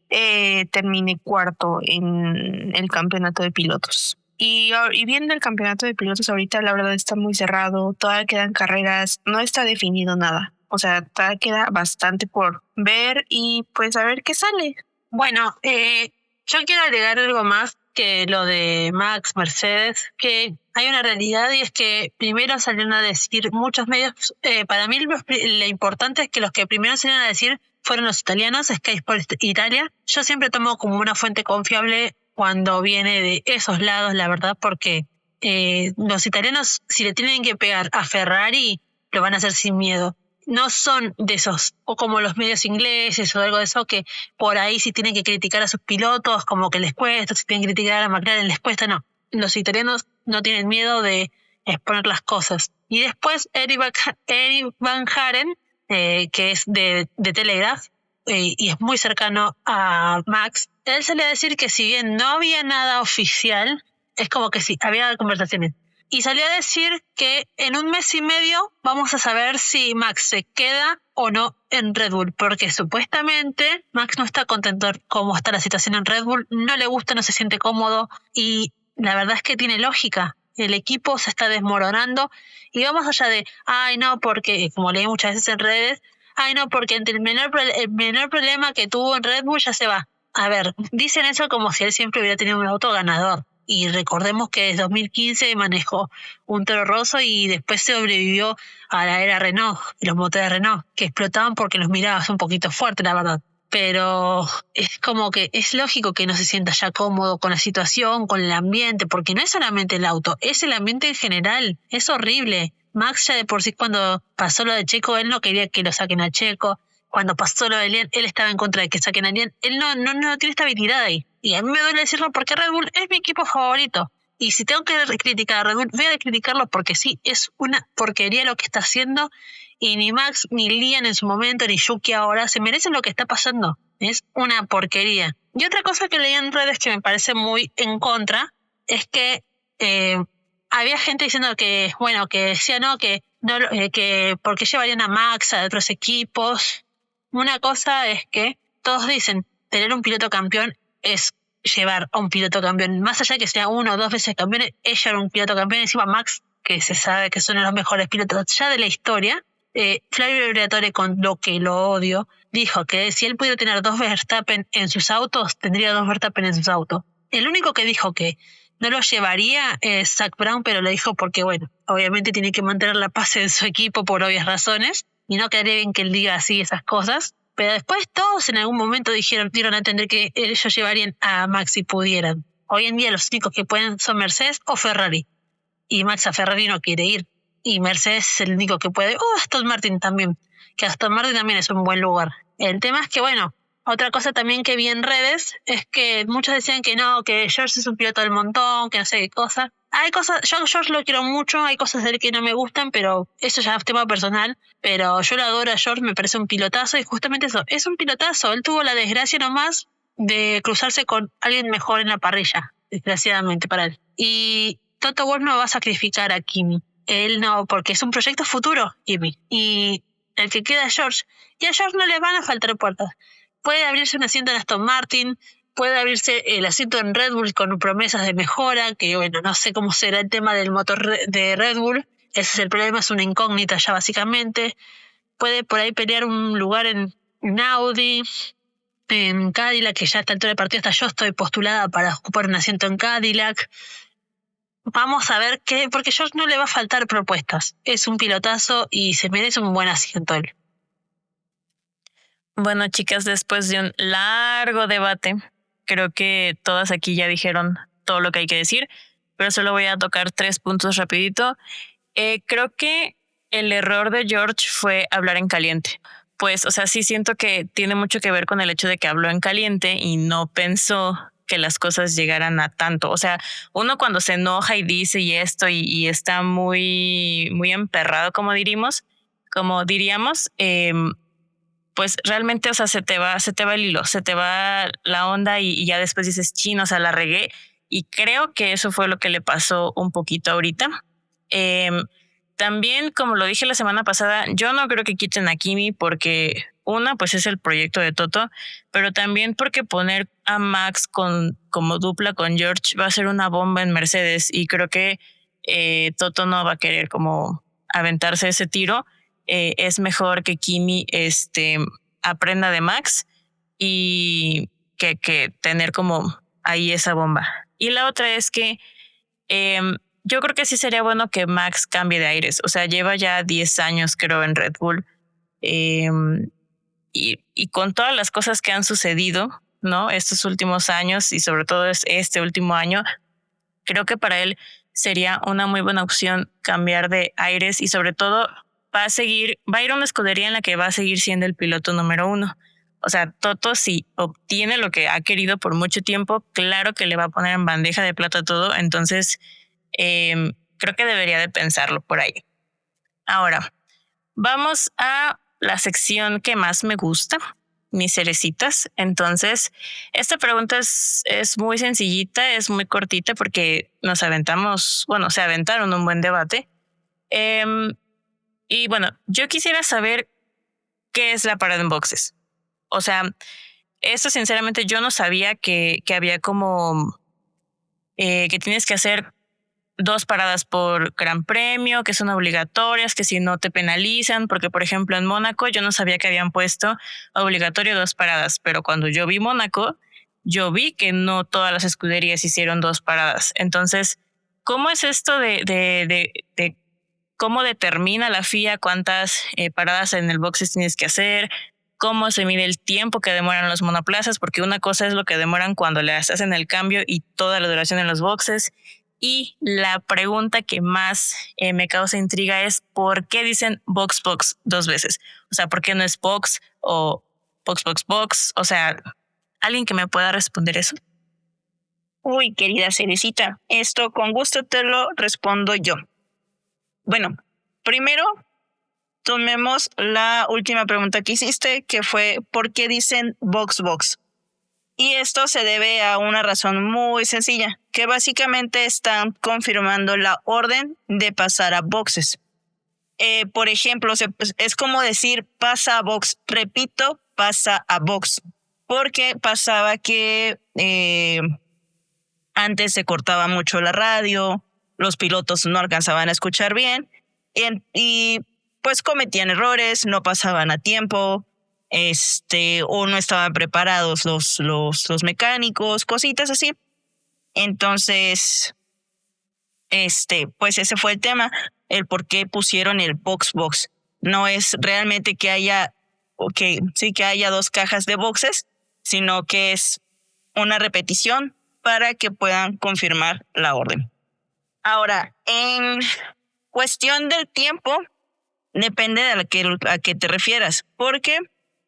[SPEAKER 3] termine cuarto en el campeonato de pilotos. Y viendo el campeonato de pilotos ahorita, la verdad está muy cerrado, todavía quedan carreras, no está definido nada. O sea, todavía queda bastante por ver y pues a ver qué sale.
[SPEAKER 5] Bueno, yo quiero agregar algo más que lo de Max, Mercedes, que hay una realidad y es que primero salieron a decir muchos medios, para mí lo importante es que los que primero salieron a decir fueron los italianos, Sky Sports Italia. Yo siempre tomo como una fuente confiable cuando viene de esos lados, la verdad, porque los italianos, si le tienen que pegar a Ferrari, lo van a hacer sin miedo. No son de esos, o como los medios ingleses o algo de eso, que por ahí si tienen que criticar a sus pilotos, como que les cuesta, si tienen que criticar a McLaren les cuesta, no. Los italianos no tienen miedo de exponer las cosas. Y después Eric Van Haren, que es de Telegraph, y es muy cercano a Max, él sale a decir que si bien no había nada oficial, es como que sí, había conversaciones. Y salió a decir que en 1 mes y medio vamos a saber si Max se queda o no en Red Bull, porque supuestamente Max no está contento cómo está la situación en Red Bull, no le gusta, no se siente cómodo, y la verdad es que tiene lógica. El equipo se está desmoronando y vamos allá de, ay no, porque, como leí muchas veces en redes, ay no, porque el menor problema que tuvo en Red Bull ya se va. A ver, dicen eso como si él siempre hubiera tenido un auto ganador. Y recordemos que desde 2015 manejó un Toro Rosso y después sobrevivió a la era Renault, y los motores Renault, que explotaban porque los mirabas un poquito fuerte, la verdad. Pero es como que es lógico que no se sienta ya cómodo con la situación, con el ambiente, porque no es solamente el auto, es el ambiente en general. Es horrible. Max ya de por sí cuando pasó lo de Checo, él no quería que lo saquen a Checo. Cuando pasó lo de Lian, él estaba en contra de que saquen a Lian. Él no tiene estabilidad ahí. Y a mí me duele decirlo porque Red Bull es mi equipo favorito. Y si tengo que criticar a Red Bull, voy a criticarlo porque sí, es una porquería lo que está haciendo. Y ni Max, ni Lian en su momento, ni Yuki ahora se merecen lo que está pasando. Es una porquería. Y otra cosa que leí en redes que me parece muy en contra es que había gente diciendo que, bueno, que decía no, que porque llevarían a Max a otros equipos. Una cosa es que todos dicen tener un piloto campeón es llevar a un piloto campeón. Más allá de que sea 1 o 2 veces campeón, es llevar un piloto campeón. Encima Max, que se sabe que son los mejores pilotos ya de la historia. Flavio Briatore, con lo que lo odio, dijo que si él pudiera tener 2 Verstappen en sus autos, tendría 2 Verstappen en sus autos. El único que dijo que no lo llevaría es Zak Brown, pero lo dijo porque, bueno, obviamente tiene que mantener la paz en su equipo por obvias razones, y no quedaría bien que él diga así esas cosas. Pero después todos en algún momento dieron a entender que ellos llevarían a Max si pudieran. Hoy en día los únicos que pueden son Mercedes o Ferrari. Y Max a Ferrari no quiere ir. Y Mercedes es el único que puede. Aston Martin también. Que Aston Martin también es un buen lugar. El tema es que, bueno, otra cosa también que vi en redes es que muchos decían que no, que George es un piloto del montón, que no sé qué cosa. Hay cosas, yo a George lo quiero mucho, hay cosas de él que no me gustan, pero eso ya es tema personal. Pero yo lo adoro a George, me parece un pilotazo, y justamente eso, es un pilotazo. Él tuvo la desgracia nomás de cruzarse con alguien mejor en la parrilla, desgraciadamente para él. Y Toto Wolff no va a sacrificar a Kimi. Él no, porque es un proyecto futuro, Kimi. Y el que queda es George. Y a George no le van a faltar puertas. Puede abrirse un asiento en Aston Martin, puede abrirse el asiento en Red Bull con promesas de mejora, que bueno, no sé cómo será el tema del motor de Red Bull. Ese es el problema, es una incógnita ya básicamente. Puede por ahí pelear un lugar en Audi, en Cadillac, que ya a esta altura del partido hasta yo estoy postulada para ocupar un asiento en Cadillac. Vamos a ver qué, porque a George no le va a faltar propuestas. Es un pilotazo y se merece un buen asiento él.
[SPEAKER 6] Bueno, chicas, después de un largo debate, creo que todas aquí ya dijeron todo lo que hay que decir, pero solo voy a tocar 3 puntos rapidito. Creo que el error de George fue hablar en caliente. Pues, o sea, sí siento que tiene mucho que ver con el hecho de que habló en caliente y no pensó que las cosas llegaran a tanto. O sea, uno cuando se enoja y dice y esto y está muy, muy emperrado, como diríamos, pues realmente, o sea, se te va el hilo, se te va la onda y ya después dices, chin, o sea, la regué. Y creo que eso fue lo que le pasó un poquito ahorita. También, como lo dije la semana pasada, yo no creo que quiten a Kimi porque una, pues es el proyecto de Toto, pero también porque poner a Max como dupla con George va a ser una bomba en Mercedes, y creo que Toto no va a querer como aventarse ese tiro. Es mejor que Kimi aprenda de Max y que tener como ahí esa bomba. Y la otra es que yo creo que sí sería bueno que Max cambie de aires. O sea, lleva ya 10 años, creo, en Red Bull. Y con todas las cosas que han sucedido, ¿no? Estos últimos años y sobre todo este último año, creo que para él sería una muy buena opción cambiar de aires y sobre todo va a ir a una escudería en la que va a seguir siendo el piloto número 1. O sea, Toto, si obtiene lo que ha querido por mucho tiempo, claro que le va a poner en bandeja de plata todo. Entonces, creo que debería de pensarlo por ahí. Ahora, vamos a la sección que más me gusta, mis cerecitas. Entonces, esta pregunta es muy sencillita, es muy cortita porque se aventaron un buen debate. Y bueno, yo quisiera saber qué es la parada en boxes. O sea, esto sinceramente yo no sabía que había como que tienes que hacer 2 paradas por gran premio, que son obligatorias, que si no te penalizan, porque por ejemplo en Mónaco yo no sabía que habían puesto obligatorio 2 paradas, pero cuando yo vi Mónaco, yo vi que no todas las escuderías hicieron 2 paradas. Entonces, ¿cómo es esto de cómo determina la FIA cuántas paradas en el boxes tienes que hacer? ¿Cómo se mide el tiempo que demoran los monoplazas? Porque una cosa es lo que demoran cuando le hacen el cambio y toda la duración en los boxes. Y la pregunta que más me causa intriga es ¿por qué dicen box 2 veces? O sea, ¿por qué no es box o box? O sea, ¿alguien que me pueda responder eso?
[SPEAKER 1] Uy, querida Cerecita, esto con gusto te lo respondo yo. Bueno, primero tomemos la última pregunta que hiciste, que fue ¿por qué dicen box? Y esto se debe a una razón muy sencilla, que básicamente están confirmando la orden de pasar a boxes. Por ejemplo, es como decir pasa a box, repito, pasa a box, porque pasaba que antes se cortaba mucho la radio, los pilotos no alcanzaban a escuchar bien y pues cometían errores, no pasaban a tiempo, o no estaban preparados los mecánicos, cositas así. Entonces, pues ese fue el tema, el por qué pusieron el box. No es realmente que haya 2 cajas de boxes, sino que es una repetición para que puedan confirmar la orden. Ahora, en cuestión del tiempo, depende de a qué te refieras, porque,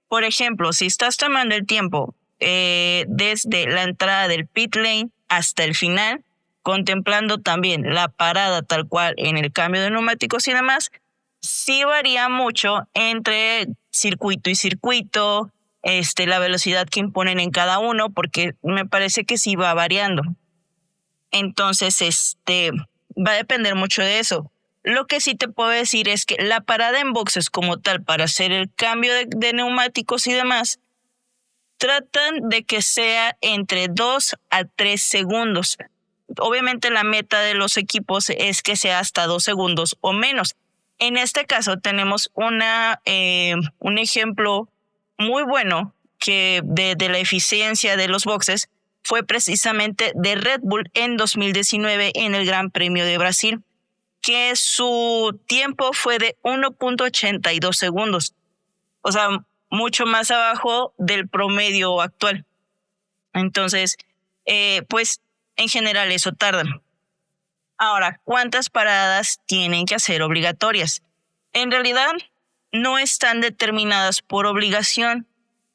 [SPEAKER 1] por ejemplo, si estás tomando el tiempo desde la entrada del pit lane hasta el final, contemplando también la parada tal cual en el cambio de neumáticos y demás, sí varía mucho entre circuito y circuito, la velocidad que imponen en cada uno, porque me parece que sí va variando. Entonces, va a depender mucho de eso. Lo que sí te puedo decir es que la parada en boxes como tal para hacer el cambio de neumáticos y demás, tratan de que sea entre 2 a 3 segundos. Obviamente la meta de los equipos es que sea hasta 2 segundos o menos. En este caso tenemos un ejemplo muy bueno que de la eficiencia de los boxes fue precisamente de Red Bull en 2019 en el Gran Premio de Brasil, que su tiempo fue de 1.82 segundos. O sea, mucho más abajo del promedio actual. Entonces, pues en general eso tarda. Ahora, ¿cuántas paradas tienen que hacer obligatorias? En realidad, no están determinadas por obligación.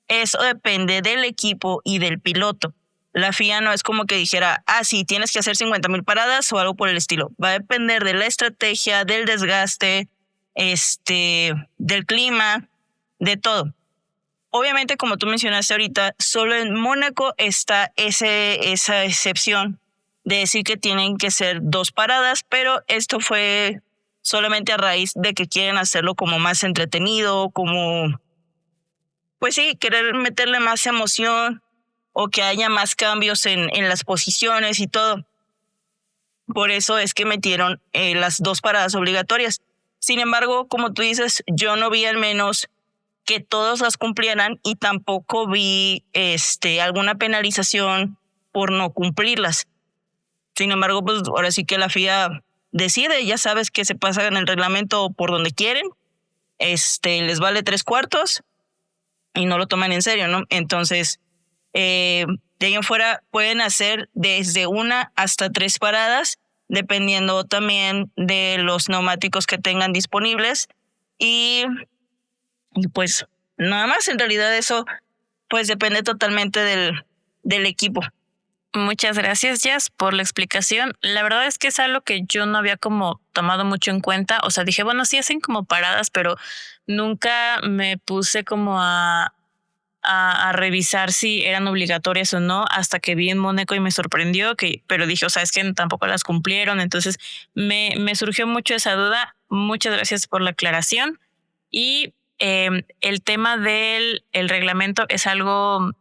[SPEAKER 1] Eso depende del equipo y del piloto. La FIA no es como que dijera, sí, tienes que hacer 50,000 paradas o algo por el estilo. Va a depender de la estrategia, del desgaste, del clima, de todo. Obviamente, como tú mencionaste ahorita, solo en Mónaco está esa excepción de decir que tienen que ser 2 paradas, pero esto fue solamente a raíz de que quieren hacerlo como más entretenido, como, pues sí, querer meterle más emoción o que haya más cambios en las posiciones y todo. Por eso es que metieron las 2 paradas obligatorias. Sin embargo, como tú dices, yo no vi al menos que todos las cumplieran y tampoco vi alguna penalización por no cumplirlas. Sin embargo, pues ahora sí que la FIA decide, ya sabes que se pasan el reglamento por donde quieren, les vale 3/4 y no lo toman en serio, ¿no? Entonces, de ahí en fuera pueden hacer desde 1 hasta 3 paradas, dependiendo también de los neumáticos que tengan disponibles. Y pues nada más, en realidad eso pues depende totalmente del equipo.
[SPEAKER 6] Muchas gracias, Jazz, por la explicación. La verdad es que es algo que yo no había como tomado mucho en cuenta. O sea, dije, bueno, sí hacen como paradas, pero nunca me puse como a revisar si eran obligatorias o no, hasta que vi en Mónaco y me sorprendió, pero dije, o sea, es que tampoco las cumplieron. Entonces me surgió mucho esa duda. Muchas gracias por la aclaración. Y el tema del reglamento es algo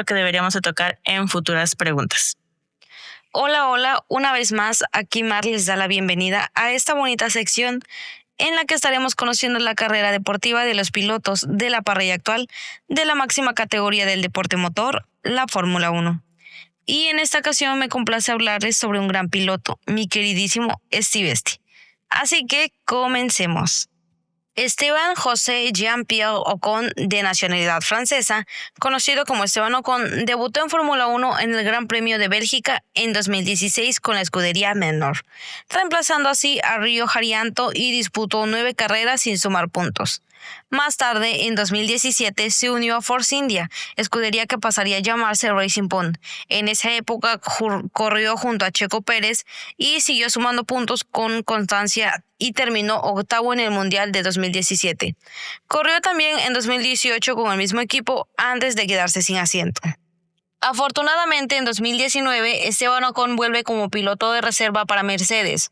[SPEAKER 6] que deberíamos de tocar en futuras preguntas.
[SPEAKER 4] Hola, una vez más, aquí Mar les da la bienvenida a esta bonita sección en la que estaremos conociendo la carrera deportiva de los pilotos de la parrilla actual de la máxima categoría del deporte motor, la Fórmula 1. Y en esta ocasión me complace hablarles sobre un gran piloto, mi queridísimo Steve Esti. Así que comencemos. Esteban José Jean-Pierre Ocon, de nacionalidad francesa, conocido como Esteban Ocon, debutó en Fórmula 1 en el Gran Premio de Bélgica en 2016 con la escudería Menor, reemplazando así a Rio Haryanto, y disputó 9 carreras sin sumar puntos. Más tarde, en 2017, se unió a Force India, escudería que pasaría a llamarse Racing Point. En esa época corrió junto a Checo Pérez y siguió sumando puntos con constancia y terminó 8º en el Mundial de 2017. Corrió también en 2018 con el mismo equipo antes de quedarse sin asiento. Afortunadamente, en 2019, Esteban Ocon vuelve como piloto de reserva para Mercedes.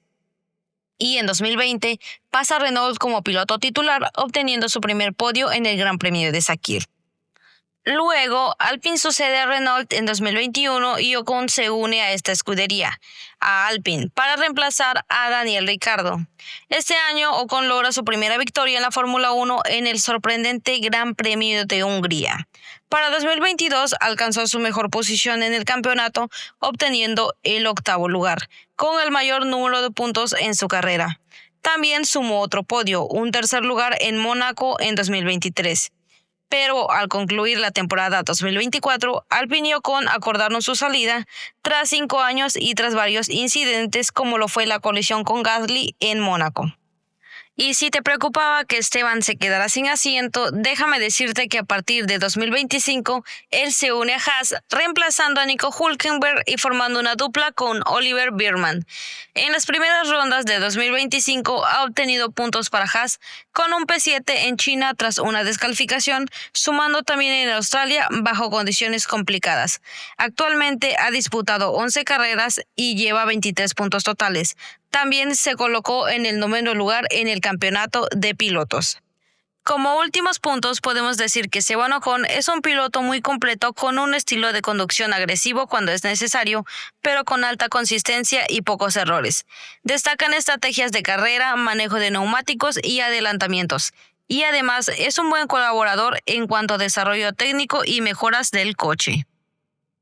[SPEAKER 4] Y en 2020 pasa a Renault como piloto titular, obteniendo su primer podio en el Gran Premio de Sakir. Luego, Alpine sucede a Renault en 2021 y Ocon se une a esta escudería, a Alpine, para reemplazar a Daniel Ricciardo. Este año, Ocon logra su primera victoria en la Fórmula 1 en el sorprendente Gran Premio de Hungría. Para 2022 alcanzó su mejor posición en el campeonato, obteniendo el 8º lugar, con el mayor número de puntos en su carrera. También sumó otro podio, un 3er lugar en Mónaco en 2023. Pero al concluir la temporada 2024, Alpine y Ocon acordaron su salida tras 5 años y tras varios incidentes, como lo fue la colisión con Gasly en Mónaco. Y si te preocupaba que Esteban se quedara sin asiento, déjame decirte que a partir de 2025 él se une a Haas, reemplazando a Nico Hülkenberg y formando una dupla con Oliver Biermann. En las primeras rondas de 2025 ha obtenido puntos para Haas con un P7 en China tras una descalificación, sumando también en Australia bajo condiciones complicadas. Actualmente ha disputado 11 carreras y lleva 23 puntos totales. También se colocó en el 9º lugar en el campeonato de pilotos. Como últimos puntos, podemos decir que Esteban Ocon es un piloto muy completo con un estilo de conducción agresivo cuando es necesario, pero con alta consistencia y pocos errores. Destacan estrategias de carrera, manejo de neumáticos y adelantamientos. Y además es un buen colaborador en cuanto a desarrollo técnico y mejoras del coche.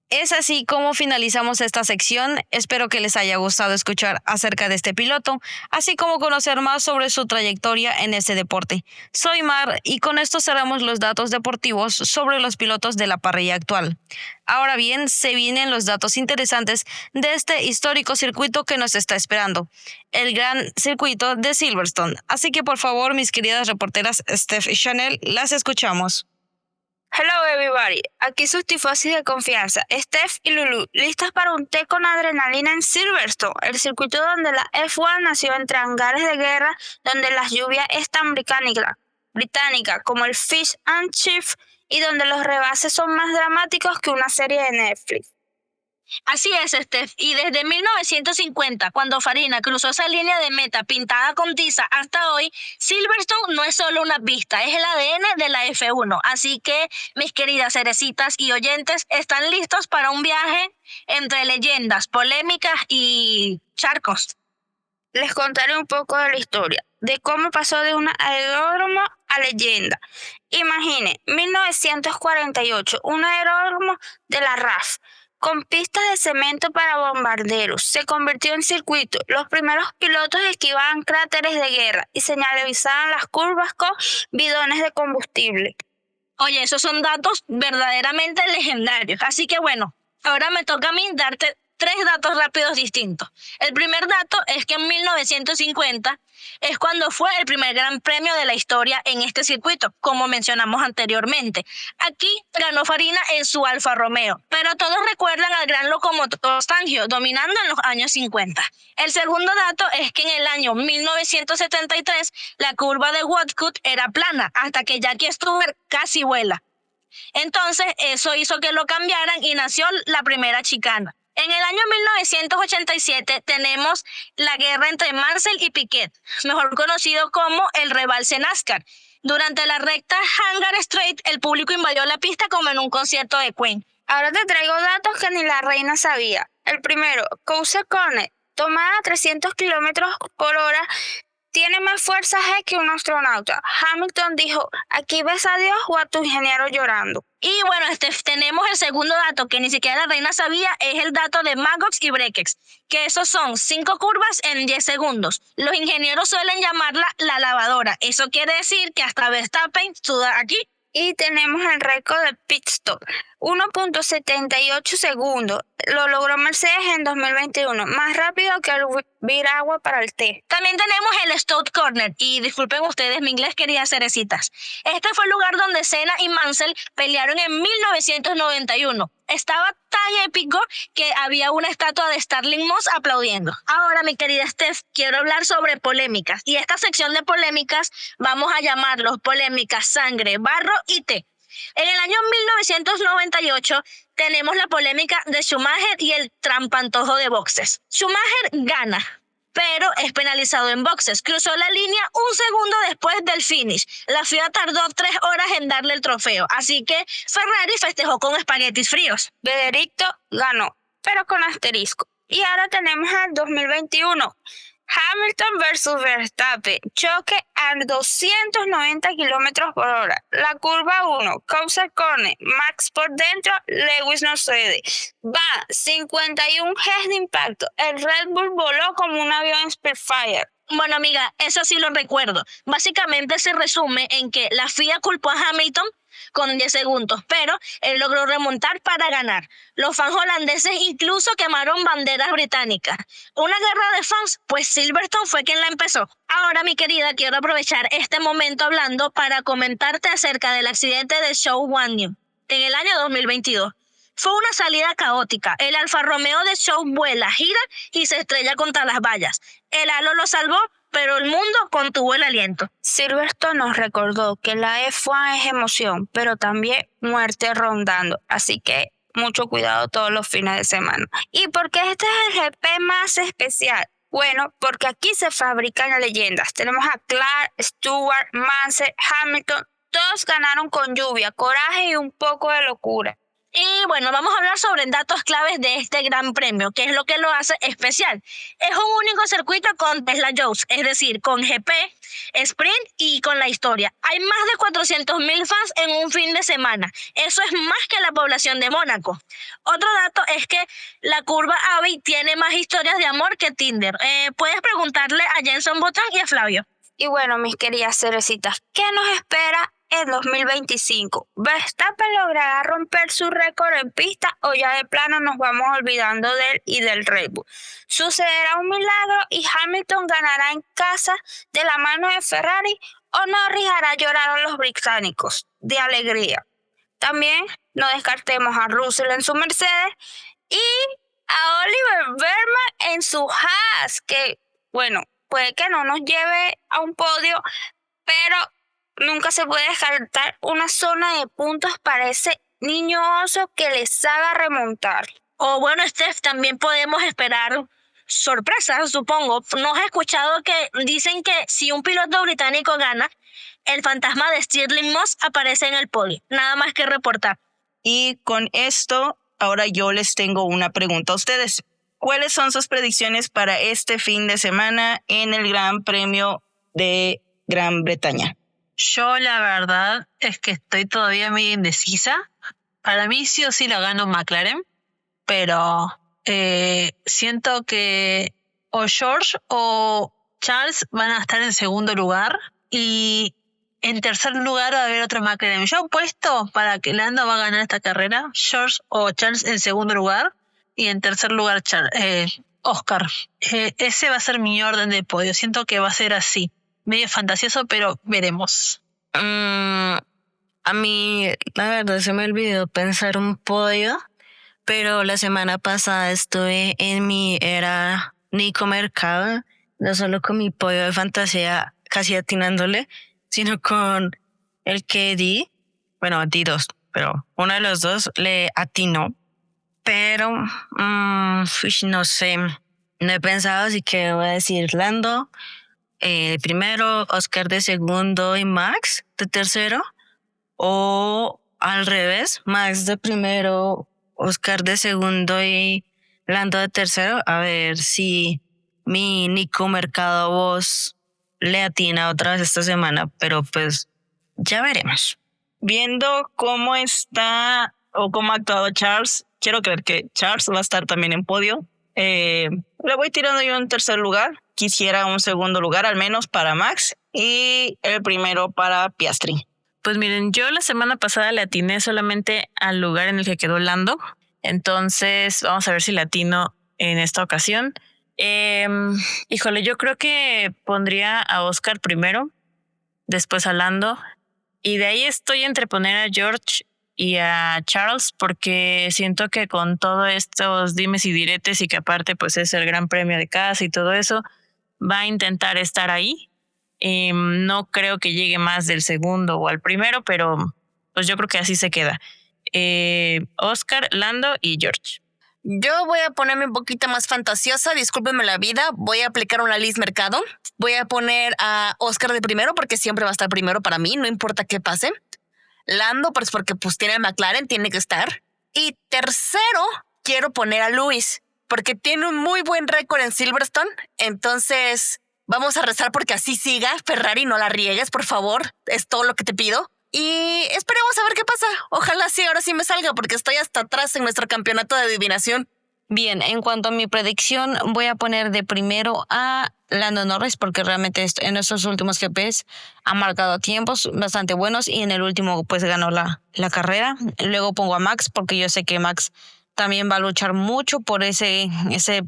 [SPEAKER 4] Es así como finalizamos esta sección. Espero que les haya gustado escuchar acerca de este piloto, así como conocer más sobre su trayectoria en este deporte. Soy Mar y con esto cerramos los datos deportivos sobre los pilotos de la parrilla actual. Ahora bien, se vienen los datos interesantes de este histórico circuito que nos está esperando, el gran circuito de Silverstone. Así que por favor, mis queridas reporteras Steph y Chanel, las escuchamos.
[SPEAKER 7] Hello everybody, aquí sus tifosis de confianza, Steph y Lulu, listas para un té con adrenalina en Silverstone, el circuito donde la F1 nació entre hangares de guerra, donde la lluvia es tan británica como el Fish and Chips y donde los rebases son más dramáticos que una serie de Netflix.
[SPEAKER 5] Así es, Steph, y desde 1950, cuando Farina cruzó esa línea de meta pintada con tiza hasta hoy, Silverstone no es solo una pista, es el ADN de la F1. Así que, mis queridas cerecitas y oyentes, ¿están listos para un viaje entre leyendas, polémicas y charcos?
[SPEAKER 7] Les contaré un poco de la historia, de cómo pasó de un aeródromo a leyenda. Imagine, 1948, un aeródromo de la RAF, con pistas de cemento para bombarderos. Se convirtió en circuito. Los primeros pilotos esquivaban cráteres de guerra y señalizaban las curvas con bidones de combustible.
[SPEAKER 8] Oye, esos son datos verdaderamente legendarios. Así que bueno, ahora me toca a mí darte 3 datos rápidos distintos. El primer dato es que en 1950 es cuando fue el primer gran premio de la historia en este circuito, como mencionamos anteriormente. Aquí ganó Farina en su Alfa Romeo, pero todos recuerdan al gran locomotor Fangio dominando en los años 50. El segundo dato es que en el año 1973 la curva de Westwood era plana, hasta que Jackie Stewart casi vuela. Entonces eso hizo que lo cambiaran y nació la primera chicana. En el año 1987 tenemos la guerra entre Mansell y Piquet, mejor conocido como el rebalse NASCAR. Durante la recta Hangar Straight, el público invadió la pista como en un concierto de Queen.
[SPEAKER 7] Ahora te traigo datos que ni la reina sabía. El primero, Coulter Connect, tomada a 300 kilómetros por hora, tiene más fuerza G que un astronauta. Hamilton dijo, aquí ves a Dios o a tu ingeniero llorando.
[SPEAKER 8] Y bueno, tenemos el segundo dato que ni siquiera la reina sabía, es el dato de Maggots y Brekex, que esos son 5 curvas en 10 segundos. Los ingenieros suelen llamarla la lavadora. Eso quiere decir que hasta Verstappen suda aquí.
[SPEAKER 7] Y tenemos el récord de pit stop, 1.78 segundos. Lo logró Mercedes en 2021, más rápido que el viragua para el té.
[SPEAKER 8] También tenemos el Stout Corner, y disculpen ustedes, mi inglés quería cerecitas. Este fue el lugar donde Senna y Mansell pelearon en 1991. Estaba tan épico que había una estatua de Starling Moss aplaudiendo. Ahora, mi querida Steph, quiero hablar sobre polémicas. Y esta sección de polémicas vamos a llamarlos polémicas sangre, barro y té. En el año 1998 tenemos la polémica de Schumacher y el trampantojo de boxes. Schumacher gana, pero es penalizado en boxes. Cruzó la línea un segundo después del finish. La FIA tardó 3 horas en darle el trofeo, así que Ferrari festejó con espaguetis fríos.
[SPEAKER 7] Benedicto ganó, pero con asterisco. Y ahora tenemos al 2021. Hamilton versus Verstappen, choque a 290 kilómetros por hora. La curva 1, Coulter Connect, Max por dentro, Lewis no cede. Va 51 Gs de impacto. El Red Bull voló como un avión Spitfire.
[SPEAKER 8] Bueno, amiga, eso sí lo recuerdo. Básicamente se resume en que la FIA culpó a Hamilton con 10 segundos, pero él logró remontar para ganar. Los fans holandeses incluso quemaron banderas británicas. Una guerra de fans, pues Silverstone fue quien la empezó. Ahora, mi querida, quiero aprovechar este momento hablando para comentarte acerca del accidente de Zhou Guanyu en el año 2022. Fue una salida caótica. El Alfa Romeo de Zhou vuela, gira y se estrella contra las vallas. El halo lo salvó, pero el mundo contuvo el aliento.
[SPEAKER 7] Silverstone nos recordó que la F1 es emoción, pero también muerte rondando. Así que mucho cuidado todos los fines de semana. ¿Y por qué este es el GP más especial? Bueno, porque aquí se fabrican leyendas. Tenemos a Clark, Stewart, Mansell, Hamilton. Todos ganaron con lluvia, coraje y un poco de locura.
[SPEAKER 8] Y bueno, vamos a hablar sobre datos claves de este gran premio, que es lo que lo hace especial. Es un único circuito con Tesla Joust, es decir, con GP, Sprint y con la historia. Hay más de 400,000 fans en un fin de semana. Eso es más que la población de Mónaco. Otro dato es que la curva Abbey tiene más historias de amor que Tinder. Puedes preguntarle a Jenson Button y a Flavio.
[SPEAKER 7] Y bueno, mis queridas cerecitas, ¿qué nos espera en 2025? ¿Verstappen logrará romper su récord en pista o ya de plano nos vamos olvidando de él y del Red Bull? ¿Sucederá un milagro y Hamilton ganará en casa de la mano de Ferrari o Norris hará llorar a los británicos de alegría? También no descartemos a Russell en su Mercedes y a Oliver Bowman en su Haas, que bueno, puede que no nos lleve a un podio, pero nunca se puede descartar una zona de puntos para ese niño oso que les haga remontar.
[SPEAKER 8] O bueno, Steph, también podemos esperar sorpresas, supongo. ¿No has escuchado que dicen que si un piloto británico gana, el fantasma de Stirling Moss aparece en el podio? Nada más que reportar.
[SPEAKER 1] Y con esto, ahora yo les tengo una pregunta a ustedes. ¿Cuáles son sus predicciones para este fin de semana en el Gran Premio de Gran Bretaña?
[SPEAKER 5] Yo la verdad es que estoy todavía medio indecisa. Para mí sí o sí la gano McLaren. pero siento que o George o Charles van a estar en segundo lugar y en tercer lugar va a haber otro McLaren. Yo apuesto para que Lando va a ganar esta carrera, George o Charles en segundo lugar y en tercer lugar Oscar. Ese va a ser mi orden de podio. Siento que va a ser así. Medio fantasioso, pero veremos.
[SPEAKER 4] A mí, la verdad, se me olvidó pensar un podio, pero la semana pasada estuve en mi era Nico Mercado, no solo con mi podio de fantasía casi atinándole, sino con el que di 2, pero uno de los dos le atinó. Pero, no sé, no he pensado, así que voy a decir Lando primero, Oscar de segundo y Max de tercero. O al revés, Max de primero, Oscar de segundo y Lando de tercero. A ver si mi Nico Mercado voz le atina otra vez esta semana, pero pues ya veremos.
[SPEAKER 1] Viendo cómo está o cómo ha actuado Charles, quiero creer que Charles va a estar también en podio. Le voy tirando yo en tercer lugar. Quisiera un segundo lugar al menos para Max y el primero para Piastri.
[SPEAKER 6] Pues miren, yo la semana pasada le atiné solamente al lugar en el que quedó Lando. Entonces vamos a ver si le atino en esta ocasión. Híjole, yo creo que pondría a Oscar primero, después a Lando. Y de ahí estoy entre poner a George y a Charles, porque siento que con todos estos dimes y diretes y que aparte pues es el gran premio de casa y todo eso, va a intentar estar ahí. No creo que llegue más del segundo o al primero, pero pues yo creo que así se queda. Oscar, Lando y George.
[SPEAKER 2] Yo voy a ponerme un poquito más fantasiosa, discúlpenme la vida, voy a aplicar una Liz Mercado. Voy a poner a Oscar de primero porque siempre va a estar primero para mí, no importa qué pase. Lando, pues porque pues tiene el McLaren, tiene que estar. Y tercero, quiero poner a Lewis porque tiene un muy buen récord en Silverstone. Entonces, vamos a rezar porque así siga. Ferrari, no la riegues, por favor. Es todo lo que te pido. Y esperemos a ver qué pasa. Ojalá sí, ahora sí me salga porque estoy hasta atrás en nuestro campeonato de adivinación.
[SPEAKER 4] Bien, en cuanto a mi predicción, voy a poner de primero a Lando Norris porque realmente en estos últimos GPs ha marcado tiempos bastante buenos y en el último pues ganó la carrera. Luego pongo a Max porque yo sé que Max también va a luchar mucho por ese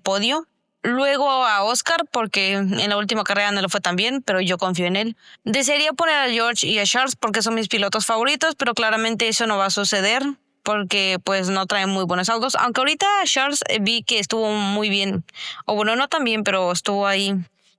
[SPEAKER 4] podio. Luego a Oscar porque en la última carrera no le fue tan bien, pero yo confío en él. Desearía poner a George y a Charles porque son mis pilotos favoritos, pero claramente eso no va a suceder porque pues no traen muy buenos autos. Aunque ahorita Charles vi que estuvo muy bien, o bueno, no tan bien, pero estuvo ahí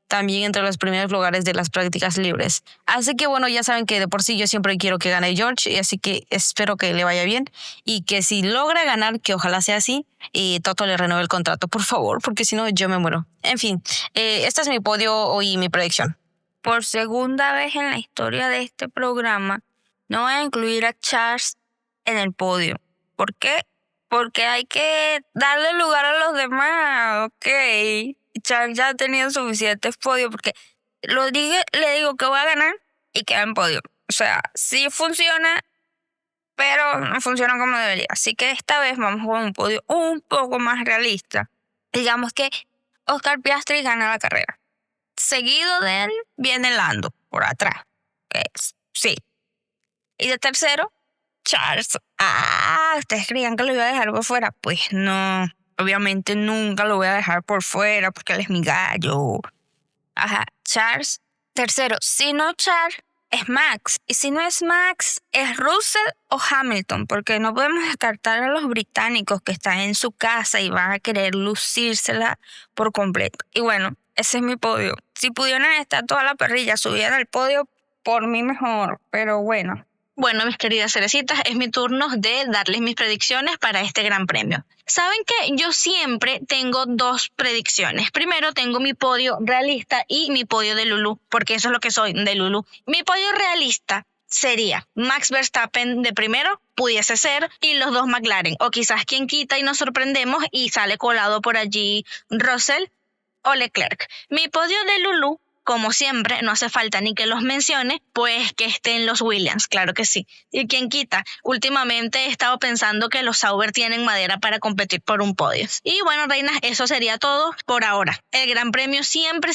[SPEAKER 4] también entre los primeros lugares de las prácticas libres. Así que bueno, ya saben que de por sí yo siempre quiero que gane George, y así que espero que le vaya bien y que si logra ganar, que ojalá sea así, y Toto le renueve el contrato, por favor, porque si no yo me muero. En fin, este es mi podio y mi predicción.
[SPEAKER 7] Por segunda vez en la historia de este programa, no voy a incluir a Charles en el podio. ¿Por qué? Porque hay que darle lugar a los demás, ok. Charles ya ha tenido suficientes podios porque le digo que voy a ganar y queda en podio. O sea, sí funciona, pero no funciona como debería. Así que esta vez vamos con un podio un poco más realista. Digamos que Oscar Piastri gana la carrera. Seguido de él viene Lando por atrás. Sí. Y de tercero, Charles. ¿Ustedes creían que lo iba a dejar por fuera? Pues no. Obviamente nunca lo voy a dejar por fuera porque él es mi gallo. Ajá, Charles. Tercero, si no Charles, es Max. Y si no es Max, es Russell o Hamilton, porque no podemos descartar a los británicos que están en su casa y van a querer lucírsela por completo. Y bueno, ese es mi podio. Si pudieran estar toda la parrilla subida al podio, por mí mejor, pero bueno.
[SPEAKER 8] Bueno, mis queridas cerecitas, es mi turno de darles mis predicciones para este gran premio. Saben que yo siempre tengo dos predicciones. Primero tengo mi podio realista y mi podio de Lulu, porque eso es lo que soy, de Lulu. Mi podio realista sería Max Verstappen de primero, pudiese ser, y los dos McLaren. O quizás quien quita y nos sorprendemos y sale colado por allí Russell o Leclerc. Mi podio de Lulu como siempre, no hace falta ni que los mencione, pues que estén los Williams, claro que sí. Y quién quita, últimamente he estado pensando que los Sauber tienen madera para competir por un podio. Y bueno, reinas, eso sería todo por ahora. El Gran Premio siempre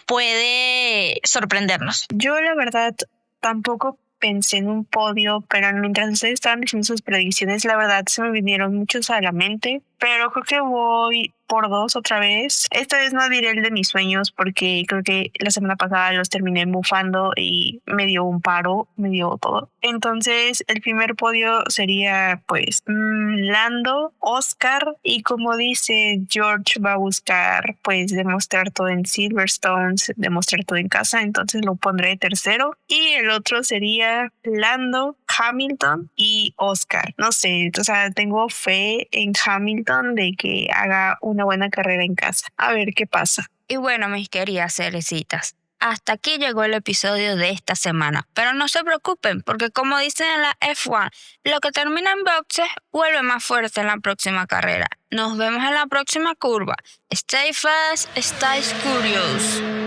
[SPEAKER 8] puede sorprendernos.
[SPEAKER 3] Yo la verdad tampoco pensé en un podio, pero mientras ustedes estaban diciendo sus predicciones, la verdad se me vinieron muchos a la mente, pero creo que voy por 2 otra vez. Esta vez no diré el de mis sueños porque creo que la semana pasada los terminé bufando y me dio un paro, me dio todo. Entonces el primer podio sería pues Lando, Oscar, y como dice George, va a buscar pues demostrar todo en Silverstone, demostrar todo en casa, entonces lo pondré de tercero. Y el otro sería Lando, Hamilton y Oscar. No sé, o sea, tengo fe en Hamilton de que haga una buena carrera en casa. A ver qué pasa.
[SPEAKER 7] Y bueno, mis queridas cerecitas, hasta aquí llegó el episodio de esta semana. Pero no se preocupen, porque como dicen en la F1, lo que termina en boxes vuelve más fuerte en la próxima carrera. Nos vemos en la próxima curva. Stay fast, stay curious.